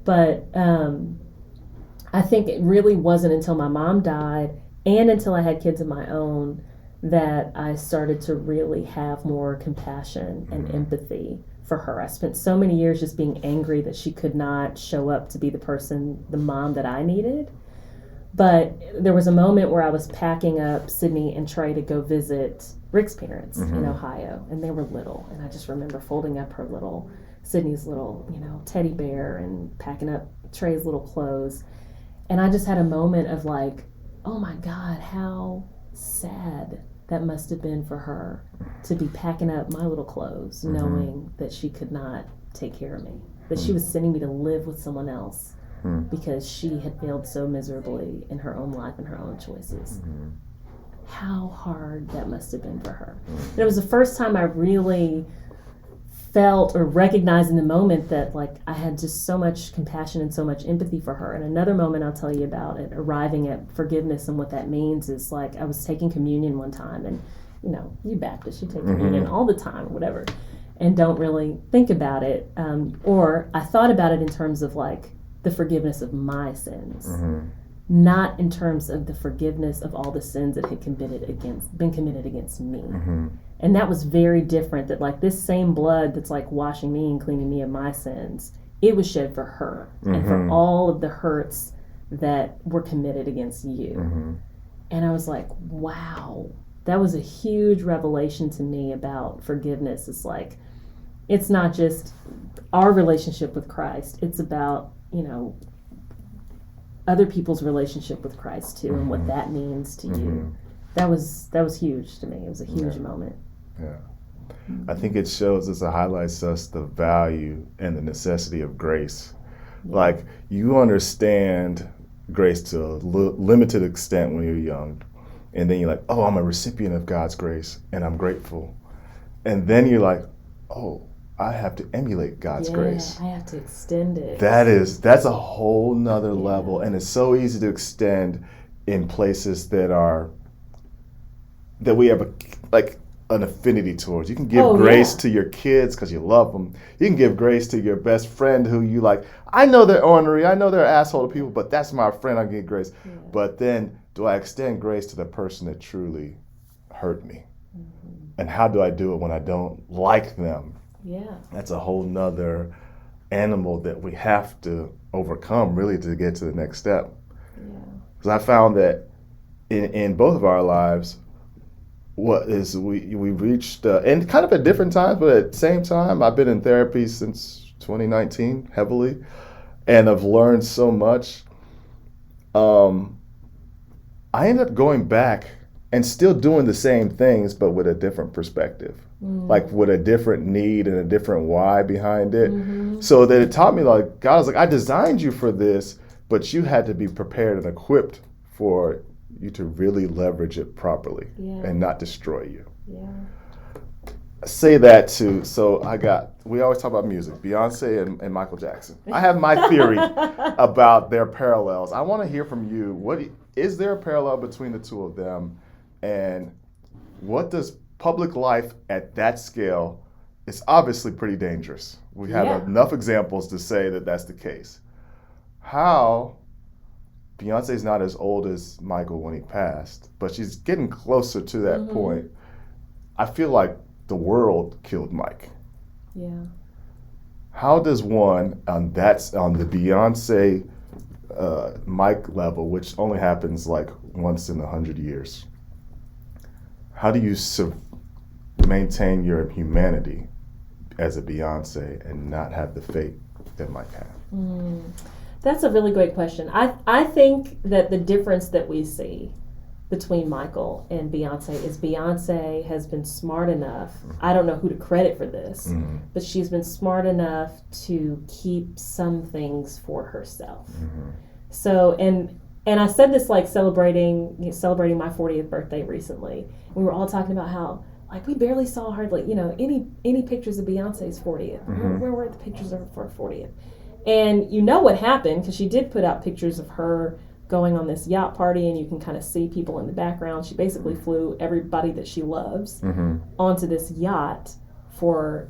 Speaker 3: But I think it really wasn't until my mom died and until I had kids of my own that I started to really have more compassion and empathy for her. I spent so many years just being angry that she could not show up to be the mom that I needed. But there was a moment where I was packing up Sydney and Trey to go visit Rick's parents in Ohio, and they were little. And I just remember folding up Sydney's little, teddy bear and packing up Trey's little clothes. And I just had a moment of like, oh my God, how sad that must have been for her to be packing up my little clothes, knowing that she could not take care of me, that she was sending me to live with someone else because she had failed so miserably in her own life and her own choices. How hard that must have been for her. And it was the first time I really felt or recognized in the moment that like I had just so much compassion and so much empathy for her. And another moment I'll tell you about it, arriving at forgiveness and what that means is like I was taking communion one time, and you Baptists, you take communion all the time or whatever and don't really think about it, or I thought about it in terms of like the forgiveness of my sins, not in terms of the forgiveness of all the sins that had been committed against me. And that was very different, that like this same blood that's like washing me and cleaning me of my sins, it was shed for her and for all of the hurts that were committed against you. And I was like, wow, that was a huge revelation to me about forgiveness. It's like, it's not just our relationship with Christ, it's about, other people's relationship with Christ too, and what that means to you. That was huge to me. It was a huge moment.
Speaker 2: Yeah. I think it shows us, it highlights us the value and the necessity of grace. Like, you understand grace to a limited extent when you're young, and then you're like, oh, I'm a recipient of God's grace and I'm grateful. And then you're like, oh, I have to emulate God's grace.
Speaker 3: I have to extend it.
Speaker 2: That's a whole nother level, and it's so easy to extend in places that we have an affinity towards. You can give grace to your kids because you love them. You can give grace to your best friend who you like. I know they're ornery, I know they're asshole to people, but that's my friend, I give grace. But then, do I extend grace to the person that truly hurt me? And how do I do it when I don't like them? That's a whole nother animal that we have to overcome, really, to get to the next step. Because I found that in both of our lives, we reached, and kind of at different times, but at the same time, I've been in therapy since 2019, heavily, and I've learned so much. I ended up going back and still doing the same things, but with a different perspective. Like with a different need and a different why behind it. So that it taught me, like, God was like, I designed you for this, but you had to be prepared and equipped for you to really leverage it properly and not destroy you. I say that too. So we always talk about music, Beyonce and Michael Jackson. I have my theory about their parallels. I want to hear from you. Is there a parallel between the two of them? And what does public life at that scale, it's obviously pretty dangerous. We have enough examples to say that that's the case. How Beyonce's not as old as Michael when he passed, but she's getting closer to that point. I feel like the world killed Mike. How does one on the Beyonce Mike level, which only happens like once in 100 years, how do you maintain your humanity as a Beyonce and not have the fate that Mike had?
Speaker 3: That's a really great question. I think that the difference that we see between Michael and Beyonce is Beyonce has been smart enough, I don't know who to credit for this, but she's been smart enough to keep some things for herself. So, and I said this like celebrating my 40th birthday recently. We were all talking about how like we barely saw hardly, any pictures of Beyonce's 40th. Where were the pictures of her 40th? And you know what happened, because she did put out pictures of her going on this yacht party, and you can kind of see people in the background. She basically flew everybody that she loves onto this yacht for,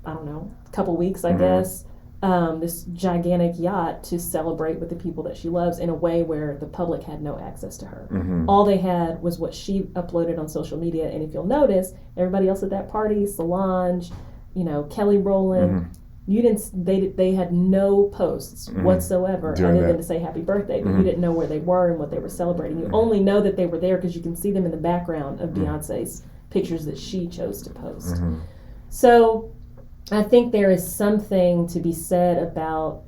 Speaker 3: I don't know, a couple weeks, I guess. This gigantic yacht to celebrate with the people that she loves in a way where the public had no access to her. All they had was what she uploaded on social media. And if you'll notice, everybody else at that party, Solange, Kelly Rowland, they had no posts whatsoever other than to say happy birthday, but you didn't know where they were and what they were celebrating. You only know that they were there because you can see them in the background of Beyonce's pictures that she chose to post. So I think there is something to be said about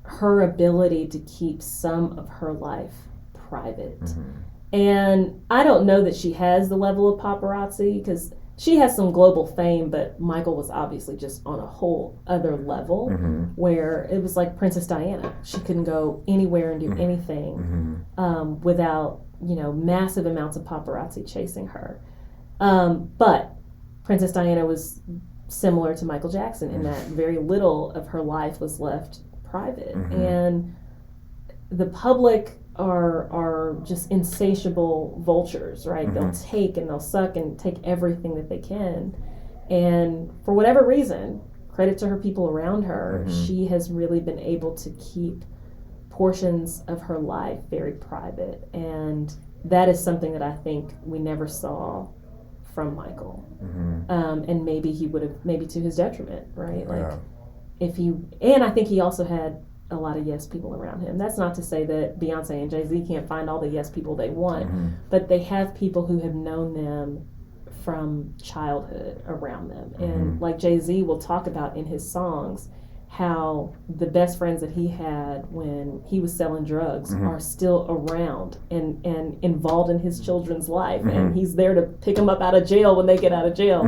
Speaker 3: her ability to keep some of her life private. And I don't know that she has the level of paparazzi, because she has some global fame, but Michael was obviously just on a whole other level where it was like Princess Diana. She couldn't go anywhere and do anything without, massive amounts of paparazzi chasing her. But Princess Diana was similar to Michael Jackson in that very little of her life was left private. And the public are just insatiable vultures, right? They'll take and they'll suck and take everything that they can. And for whatever reason, credit to her people around her, she has really been able to keep portions of her life very private. And that is something that I think we never saw from Michael. And maybe he would have, maybe to his detriment, right? And I think he also had a lot of yes people around him. That's not to say that Beyonce and Jay-Z can't find all the yes people they want, but they have people who have known them from childhood around them. And like Jay-Z will talk about in his songs, how the best friends that he had when he was selling drugs are still around and involved in his children's life, and he's there to pick them up out of jail when they get out of jail.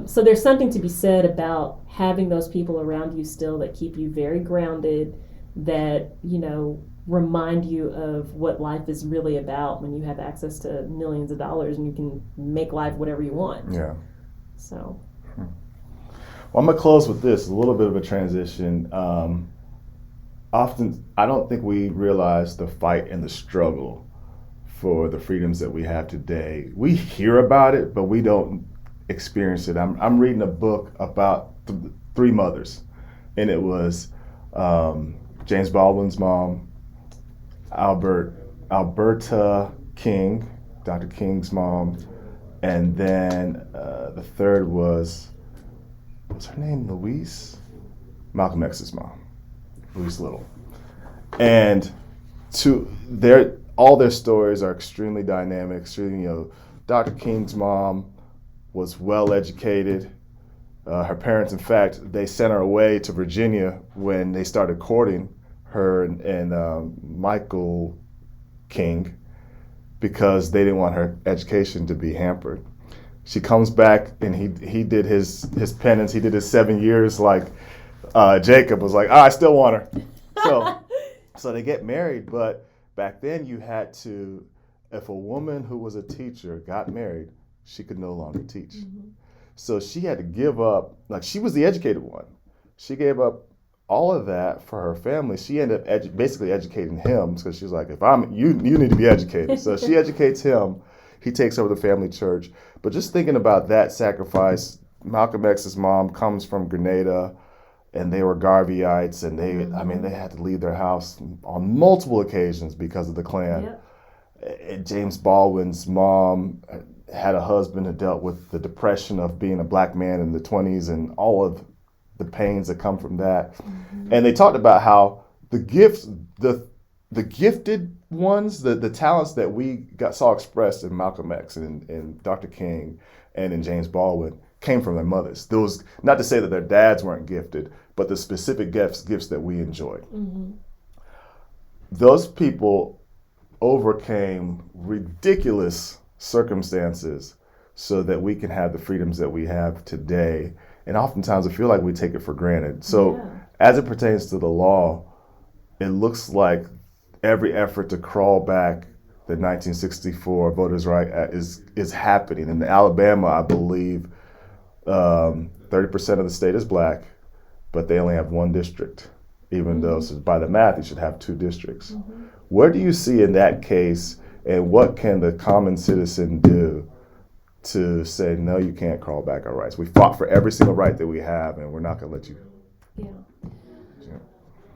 Speaker 3: So there's something to be said about having those people around you still that keep you very grounded, that remind you of what life is really about when you have access to millions of dollars and you can make life whatever you want. So
Speaker 2: well, I'm going to close with this, a little bit of a transition. Often, I don't think we realize the fight and the struggle for the freedoms that we have today. We hear about it, but we don't experience it. I'm reading a book about three mothers, and it was James Baldwin's mom, Alberta King, Dr. King's mom, and then the third was, what's her name, Louise? Malcolm X's mom, Louise Little. And all their stories are extremely dynamic. Dr. King's mom was well educated. Her parents, in fact, they sent her away to Virginia when they started courting her and Michael King, because they didn't want her education to be hampered. She comes back and he did his penance. He did his 7 years like Jacob was like, I still want her. So they get married, but back then you had to, if a woman who was a teacher got married, she could no longer teach. So she had to give up, like she was the educated one. She gave up all of that for her family. She ended up basically educating him, because she was like, you need to be educated. So she educates him. He takes over the family church. But just thinking about that sacrifice, Malcolm X's mom comes from Grenada, and they were Garveyites, and they had to leave their house on multiple occasions because of the Klan. And James Baldwin's mom had a husband who dealt with the depression of being a black man in the 20s and all of the pains that come from that. And they talked about how the gifted ones, the talents that we saw expressed in Malcolm X and in Dr. King and in James Baldwin came from their mothers. Those, not to say that their dads weren't gifted, but the specific gifts that we enjoyed. Those people overcame ridiculous circumstances so that we can have the freedoms that we have today. And oftentimes I feel like we take it for granted. So as it pertains to the law, it looks like every effort to crawl back the 1964 Voters' Right Act is happening. In Alabama, I believe 30% of the state is black, but they only have one district, even though so by the math you should have two districts. What do you see in that case, and what can the common citizen do to say, no, you can't crawl back our rights? We fought for every single right that we have, and we're not going to let you.
Speaker 3: Yeah.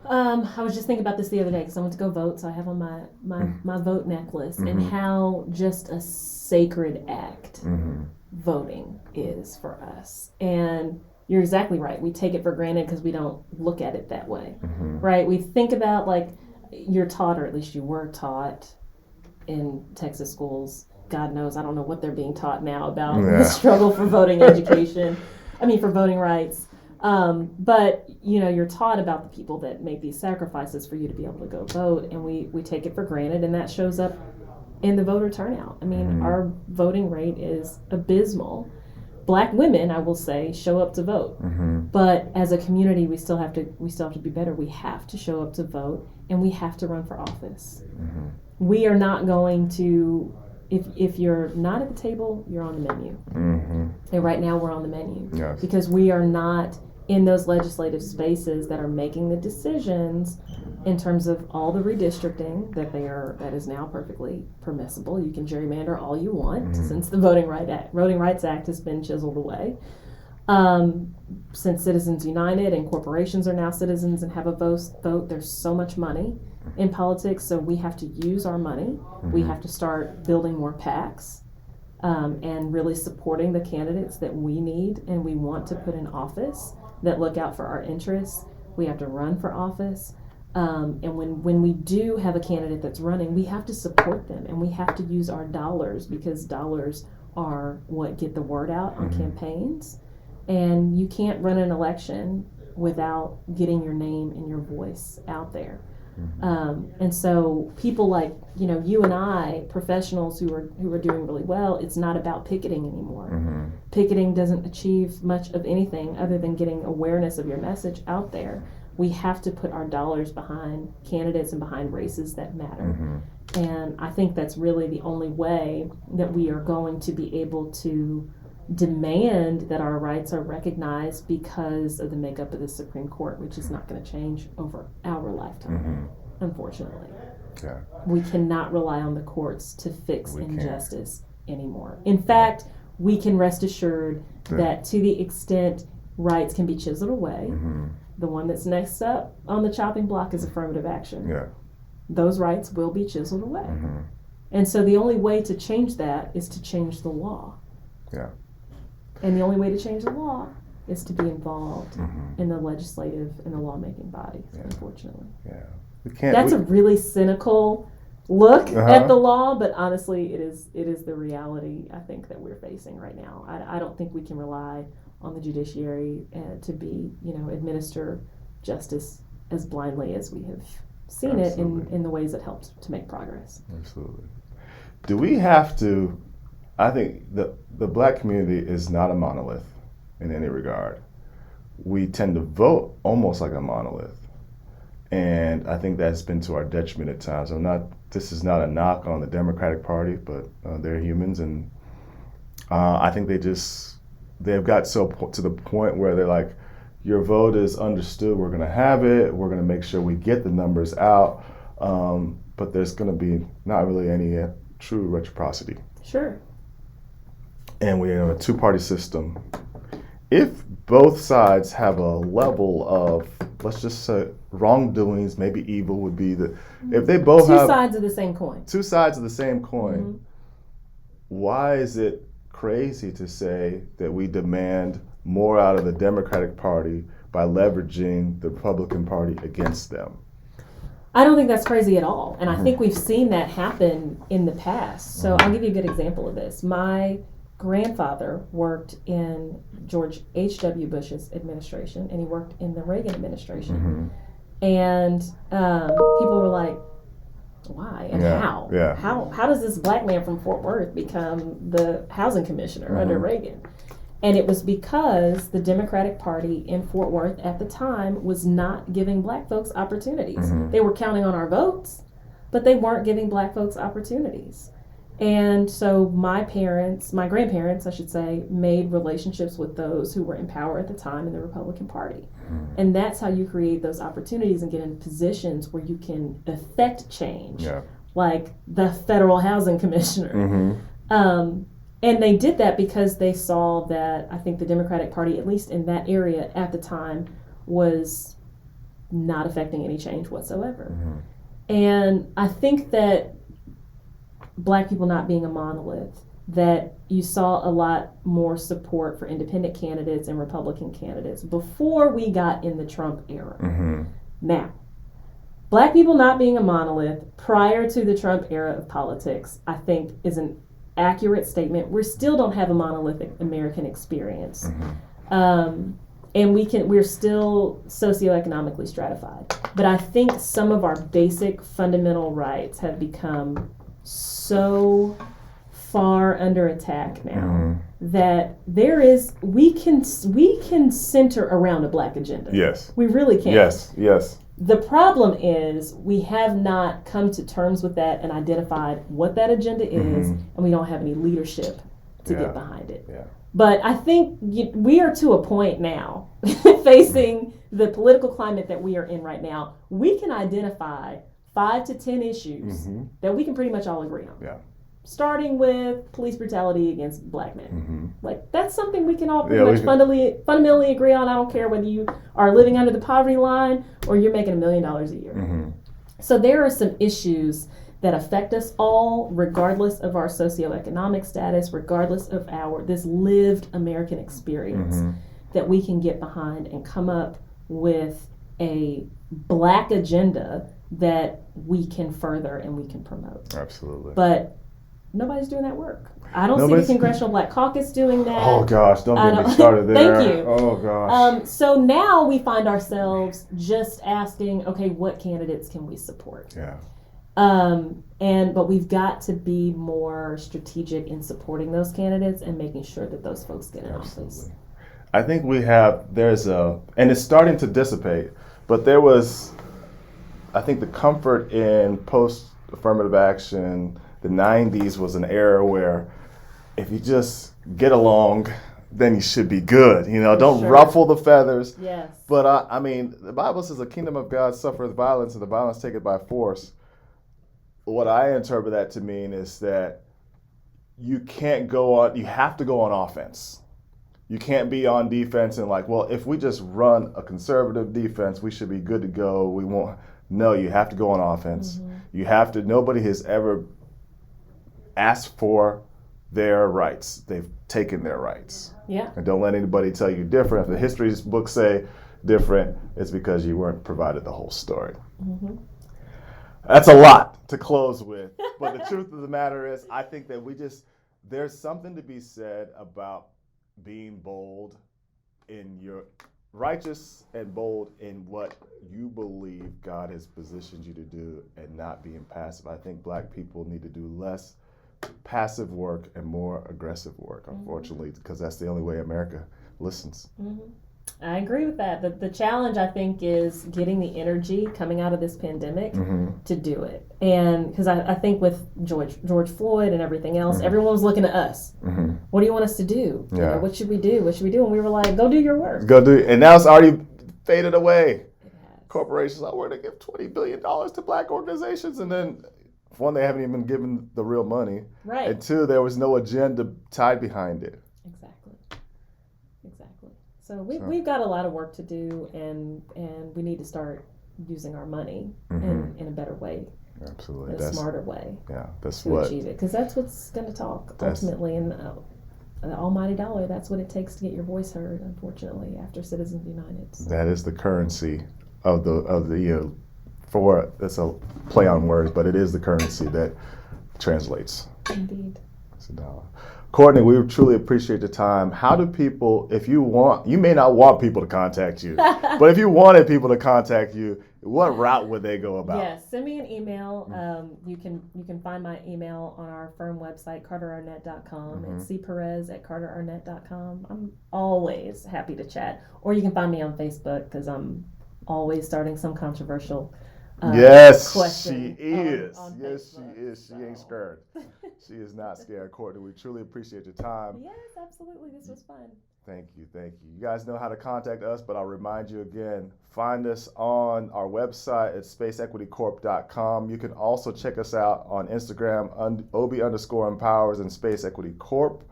Speaker 3: I was just thinking about this the other day because I went to go vote, so I have on my vote necklace, and how just a sacred act voting is for us. And you're exactly right. We take it for granted because we don't look at it that way, right? We think about, like, you're taught, or at least you were taught in Texas schools. God knows, I don't know what they're being taught now about the struggle for voting education. For voting rights. But, you're taught about the people that make these sacrifices for you to be able to go vote, and we take it for granted, and that shows up in the voter turnout. Our voting rate is abysmal. Black women, I will say, show up to vote. But as a community, we still have to be better. We have to show up to vote, and we have to run for office. We are not going to, if you're not at the table, you're on the menu. And right now we're on the menu because we are not in those legislative spaces that are making the decisions in terms of all the redistricting that is now perfectly permissible. You can gerrymander all you want since the Voting Rights Act has been chiseled away. Since Citizens United and corporations are now citizens and have a vote, there's so much money in politics, so we have to use our money. We have to start building more PACs and really supporting the candidates that we need and we want to put in office that look out for our interests. We have to run for office. And when we do have a candidate that's running, we have to support them, and we have to use our dollars, because dollars are what get the word out on campaigns. And you can't run an election without getting your name and your voice out there. And so people like, you and I, professionals who are doing really well, it's not about picketing anymore. Picketing doesn't achieve much of anything other than getting awareness of your message out there. We have to put our dollars behind candidates and behind races that matter. And I think that's really the only way that we are going to be able to demand that our rights are recognized because of the makeup of the Supreme Court, which is not going to change over our lifetime, unfortunately. We cannot rely on the courts to fix injustice anymore. In fact, we can rest assured that to the extent rights can be chiseled away, the one that's next up on the chopping block is affirmative action. Those rights will be chiseled away. And so the only way to change that is to change the law. And the only way to change the law is to be involved in the legislative and the lawmaking bodies, unfortunately. That's a really cynical look at the law, but honestly, it is the reality, I think, that we're facing right now. I don't think we can rely on the judiciary to be, administer justice as blindly as we have seen it in the ways that helped to make progress.
Speaker 2: Absolutely. Do we have to? I think the Black community is not a monolith in any regard. We tend to vote almost like a monolith. And I think that's been to our detriment at times. This is not a knock on the Democratic Party, but they're humans. And I think they've got to the point where they're like, your vote is understood, we're gonna have it, we're gonna make sure we get the numbers out, but there's gonna be not really any true reciprocity.
Speaker 3: Sure.
Speaker 2: And we have a two-party system. If both sides have a level of, let's just say, wrongdoings, maybe evil would be if they both have
Speaker 3: two sides of the same coin.
Speaker 2: Two sides of the same coin. Why is it crazy to say that we demand more out of the Democratic Party by leveraging the Republican Party against them?
Speaker 3: I don't think that's crazy at all. And I think we've seen that happen in the past. So I'll give you a good example of this. My grandfather worked in George H.W. Bush's administration, and he worked in the Reagan administration. And people were like, why and how? How does this black man from Fort Worth become the housing commissioner under Reagan? And it was because the Democratic Party in Fort Worth at the time was not giving black folks opportunities. They were counting on our votes, but they weren't giving black folks opportunities. And so my grandparents, I should say, made relationships with those who were in power at the time in the Republican Party. And that's how you create those opportunities and get in positions where you can affect change, like the federal housing commissioner. And they did that because they saw that I think the Democratic Party, at least in that area at the time, was not affecting any change whatsoever. And I think that Black people not being a monolith, that you saw a lot more support for independent candidates and Republican candidates before we got in the Trump era. Now, Black people not being a monolith prior to the Trump era of politics, I think, is an accurate statement. We still don't have a monolithic American experience. And we're still socioeconomically stratified. But I think some of our basic fundamental rights have become so far under attack now that we can center around a Black agenda.
Speaker 2: Yes.
Speaker 3: We really can.
Speaker 2: Yes.
Speaker 3: The problem is we have not come to terms with that and identified what that agenda is, and we don't have any leadership to get behind it. But I think we are to a point now, facing the political climate that we are in right now, we can identify 5 to 10 issues that we can pretty much all agree on. Starting with police brutality against Black men. Like, that's something we can all pretty much fundamentally agree on. I don't care whether you are living under the poverty line or you're making $1 million a year. So there are some issues that affect us all, regardless of our socioeconomic status, regardless of this lived American experience, that we can get behind and come up with a Black agenda that we can further and we can promote.
Speaker 2: Absolutely.
Speaker 3: But nobody's doing that work. I don't see the Congressional Black Caucus doing that.
Speaker 2: Oh gosh, don't get me started there.
Speaker 3: Thank you.
Speaker 2: Oh gosh.
Speaker 3: So now we find ourselves just asking, okay, what candidates can we support? But we've got to be more strategic in supporting those candidates and making sure that those folks get in office.
Speaker 2: I think and it's starting to dissipate, but there was, I think, the comfort in post-affirmative action. The 90s was an era where if you just get along, then you should be good. Don't ruffle the feathers.
Speaker 3: Yes.
Speaker 2: But I mean, the Bible says the kingdom of God suffereth violence and the violence take it by force. What I interpret that to mean is that you have to go on offense. You can't be on defense and like, well, if we just run a conservative defense, we should be good to go. We won't. No, you have to go on offense. You have to. Nobody has ever asked for their rights. They've taken their rights. And don't let anybody tell you different. If the history books say different, it's because you weren't provided the whole story. That's a lot to close with. But the truth of the matter is, I think that there's something to be said about being bold in your righteous and bold in what you believe God has positioned you to do and not being passive. I think Black people need to do less passive work and more aggressive work, unfortunately, because that's the only way America listens.
Speaker 3: I agree with that. The challenge, I think, is getting the energy coming out of this pandemic to do it. And because I think with George Floyd and everything else, everyone was looking at us. What do you want us to do? What should we do? What should we do? And we were like, go do your work.
Speaker 2: Go do it. And now it's already faded away. Corporations, we're going to give $20 billion to Black organizations. And then, one, they haven't even been given the real money.
Speaker 3: Right.
Speaker 2: And two, there was no agenda tied behind it.
Speaker 3: Exactly. So we've got a lot of work to do, and we need to start using our money in a better way.
Speaker 2: Absolutely.
Speaker 3: In a smarter way.
Speaker 2: That's
Speaker 3: to achieve it. Because that's what's going to talk ultimately. And the almighty dollar, that's what it takes to get your voice heard, unfortunately, after Citizens United. So. That
Speaker 2: is the currency of the that's a play on words, but it is the currency that translates.
Speaker 3: Indeed.
Speaker 2: It's a dollar. Courtney, we truly appreciate the time. How do people, you may not want people to contact you, but if you wanted people to contact you, what route would they go about?
Speaker 3: Yes, send me an email. You can find my email on our firm website, carterarnett.com. It's cperez@carterarnett.com. I'm always happy to chat. Or you can find me on Facebook because I'm always starting some controversial
Speaker 2: Yes,
Speaker 3: question
Speaker 2: she is.
Speaker 3: on
Speaker 2: Yes,
Speaker 3: Facebook,
Speaker 2: she is. She ain't scared. She is not scared, Courtney. We truly appreciate your time.
Speaker 3: Yes, absolutely. This was fun.
Speaker 2: Thank you, thank you. You guys know how to contact us, but I'll remind you again, find us on our website at spaceequitycorp.com. You can also check us out on Instagram, OB_empowers and Space Equity Corp.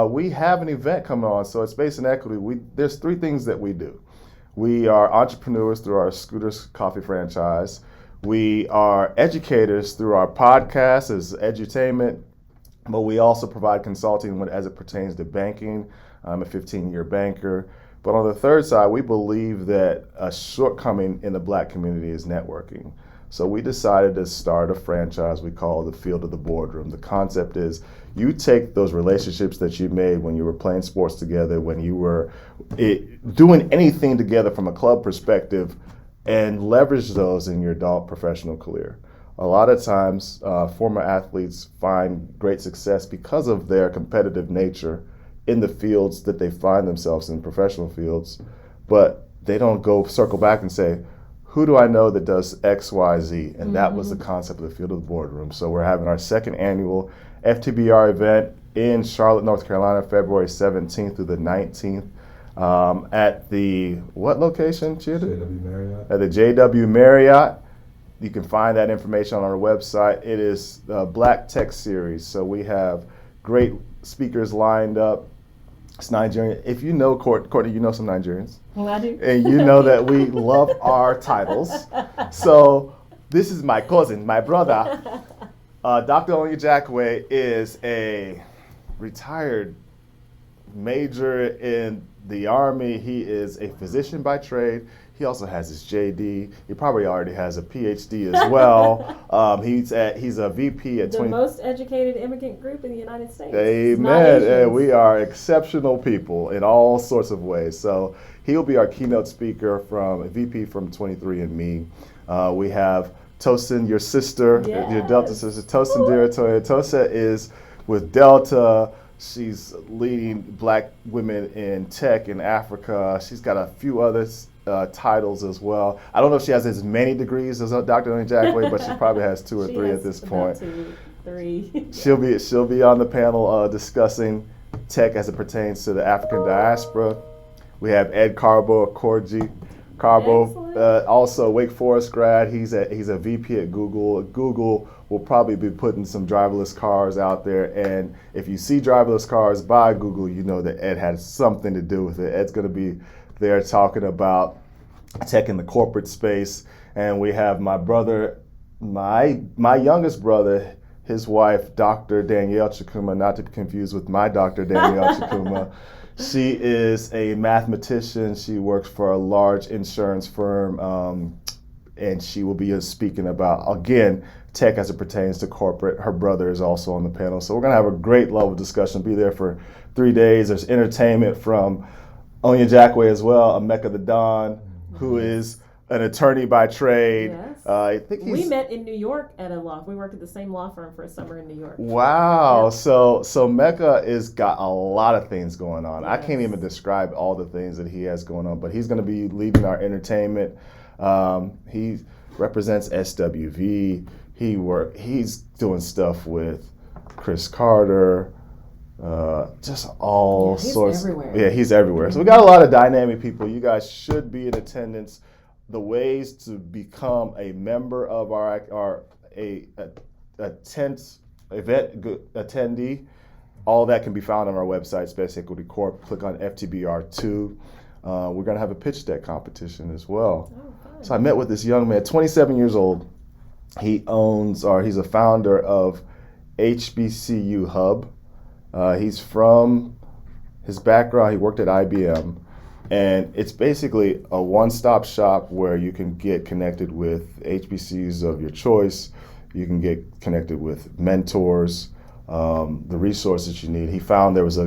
Speaker 2: We have an event coming on, so at Space and Equity, there's 3 things that we do. We are entrepreneurs through our Scooters Coffee franchise. We are educators through our podcast as edutainment, but we also provide consulting as it pertains to banking. I'm a 15-year banker. But on the third side, we believe that a shortcoming in the Black community is networking. So we decided to start a franchise we call the Field of the Boardroom. The concept is you take those relationships that you made when you were playing sports together, when you were doing anything together from a club perspective, and leverage those in your adult professional career. A lot of times, former athletes find great success because of their competitive nature in the fields that they find themselves in, professional fields, but they don't go circle back and say, who do I know that does X, Y, Z? And that was the concept of the Field of the Boardroom. So we're having our 2nd annual FTBR event in Charlotte, North Carolina, February 17th through the 19th. At the, what location, Chida?
Speaker 1: JW Marriott.
Speaker 2: At the JW Marriott. You can find that information on our website. It is the Black Tech Series. So we have great speakers lined up. It's Nigerian. If you know Courtney, you know some Nigerians.
Speaker 3: Well, I do.
Speaker 2: And you know that we love our titles. So this is my cousin, my brother. Dr. Onyejakwe is a retired major in the Army. He is a physician by trade. He also has his JD. He probably already has a PhD as well. He's a VP at
Speaker 3: the most educated immigrant group in the United States.
Speaker 2: Amen. And we are exceptional people in all sorts of ways. So he'll be our keynote speaker from a VP from 23andMe. We have Tosin, your sister, your Delta sister, Tosin Diratoya. Tosa is with Delta. She's leading Black women in tech in Africa. She's got a few other titles as well. I don't know if she has as many degrees as Dr. Onyejakwe, but she probably has 2 or 3 at this point.
Speaker 3: 2, 3.
Speaker 2: She'll be on the panel discussing tech as it pertains to the African diaspora. We have Ed Carbo, also Wake Forest grad. He's a VP at Google. Google will probably be putting some driverless cars out there, and if you see driverless cars by Google, you know that Ed had something to do with it. Ed's going to be there talking about tech in the corporate space. And we have my brother, my youngest brother, his wife, Dr. Danielle Chikuma, not to be confused with my Dr. Danielle Chikuma. She is a mathematician. She works for a large insurance firm, and she will be speaking about, again, tech as it pertains to corporate. Her brother is also on the panel. So we're going to have a great level discussion, be there for 3 days. There's entertainment from Onyejakwe as well, Emeka the Don, who is an attorney by trade.
Speaker 3: Yes.
Speaker 2: I think
Speaker 3: We met in New York at a law. We worked at the same law firm for a summer in New York.
Speaker 2: Wow.
Speaker 3: Yep.
Speaker 2: So Mecca is got a lot of things going on.
Speaker 3: Yes.
Speaker 2: I can't even describe all the things that he has going on, but he's going to be leading our entertainment. He represents SWV. He's doing stuff with Chris Carter. Just all sorts.
Speaker 3: Everywhere.
Speaker 2: Yeah, he's everywhere. So we got a lot of dynamic people. You guys should be in attendance. The ways to become a member of our event attendee, all that can be found on our website, Space Equity Corp. Click on FTBR2. We're going to have a pitch deck competition as well.
Speaker 3: Oh,
Speaker 2: so I met with this young man, 27 years old. He's a founder of HBCU Hub. He's from his background, he worked at IBM, and it's basically a one-stop shop where you can get connected with HBCUs of your choice. You can get connected with mentors, the resources you need. He found there was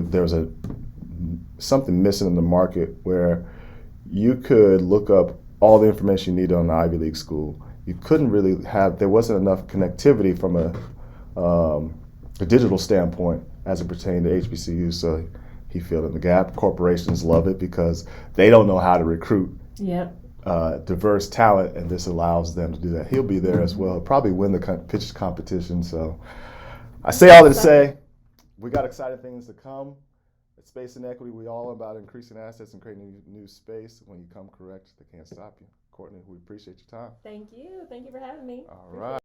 Speaker 2: something missing in the market where you could look up all the information you needed on an Ivy League school. You couldn't really there wasn't enough connectivity from a digital standpoint as it pertained to HBCUs, so he filled in the gap. Corporations love it because they don't know how to recruit diverse talent, and this allows them to do that. He'll be there as well, probably win the pitch competition. So I say all that to say, we got exciting things to come. At Space and Equity, we all about increasing assets and creating new space. When you come correct, they can't stop you. Courtney, we appreciate your time.
Speaker 3: Thank you. Thank you for having me.
Speaker 2: All right.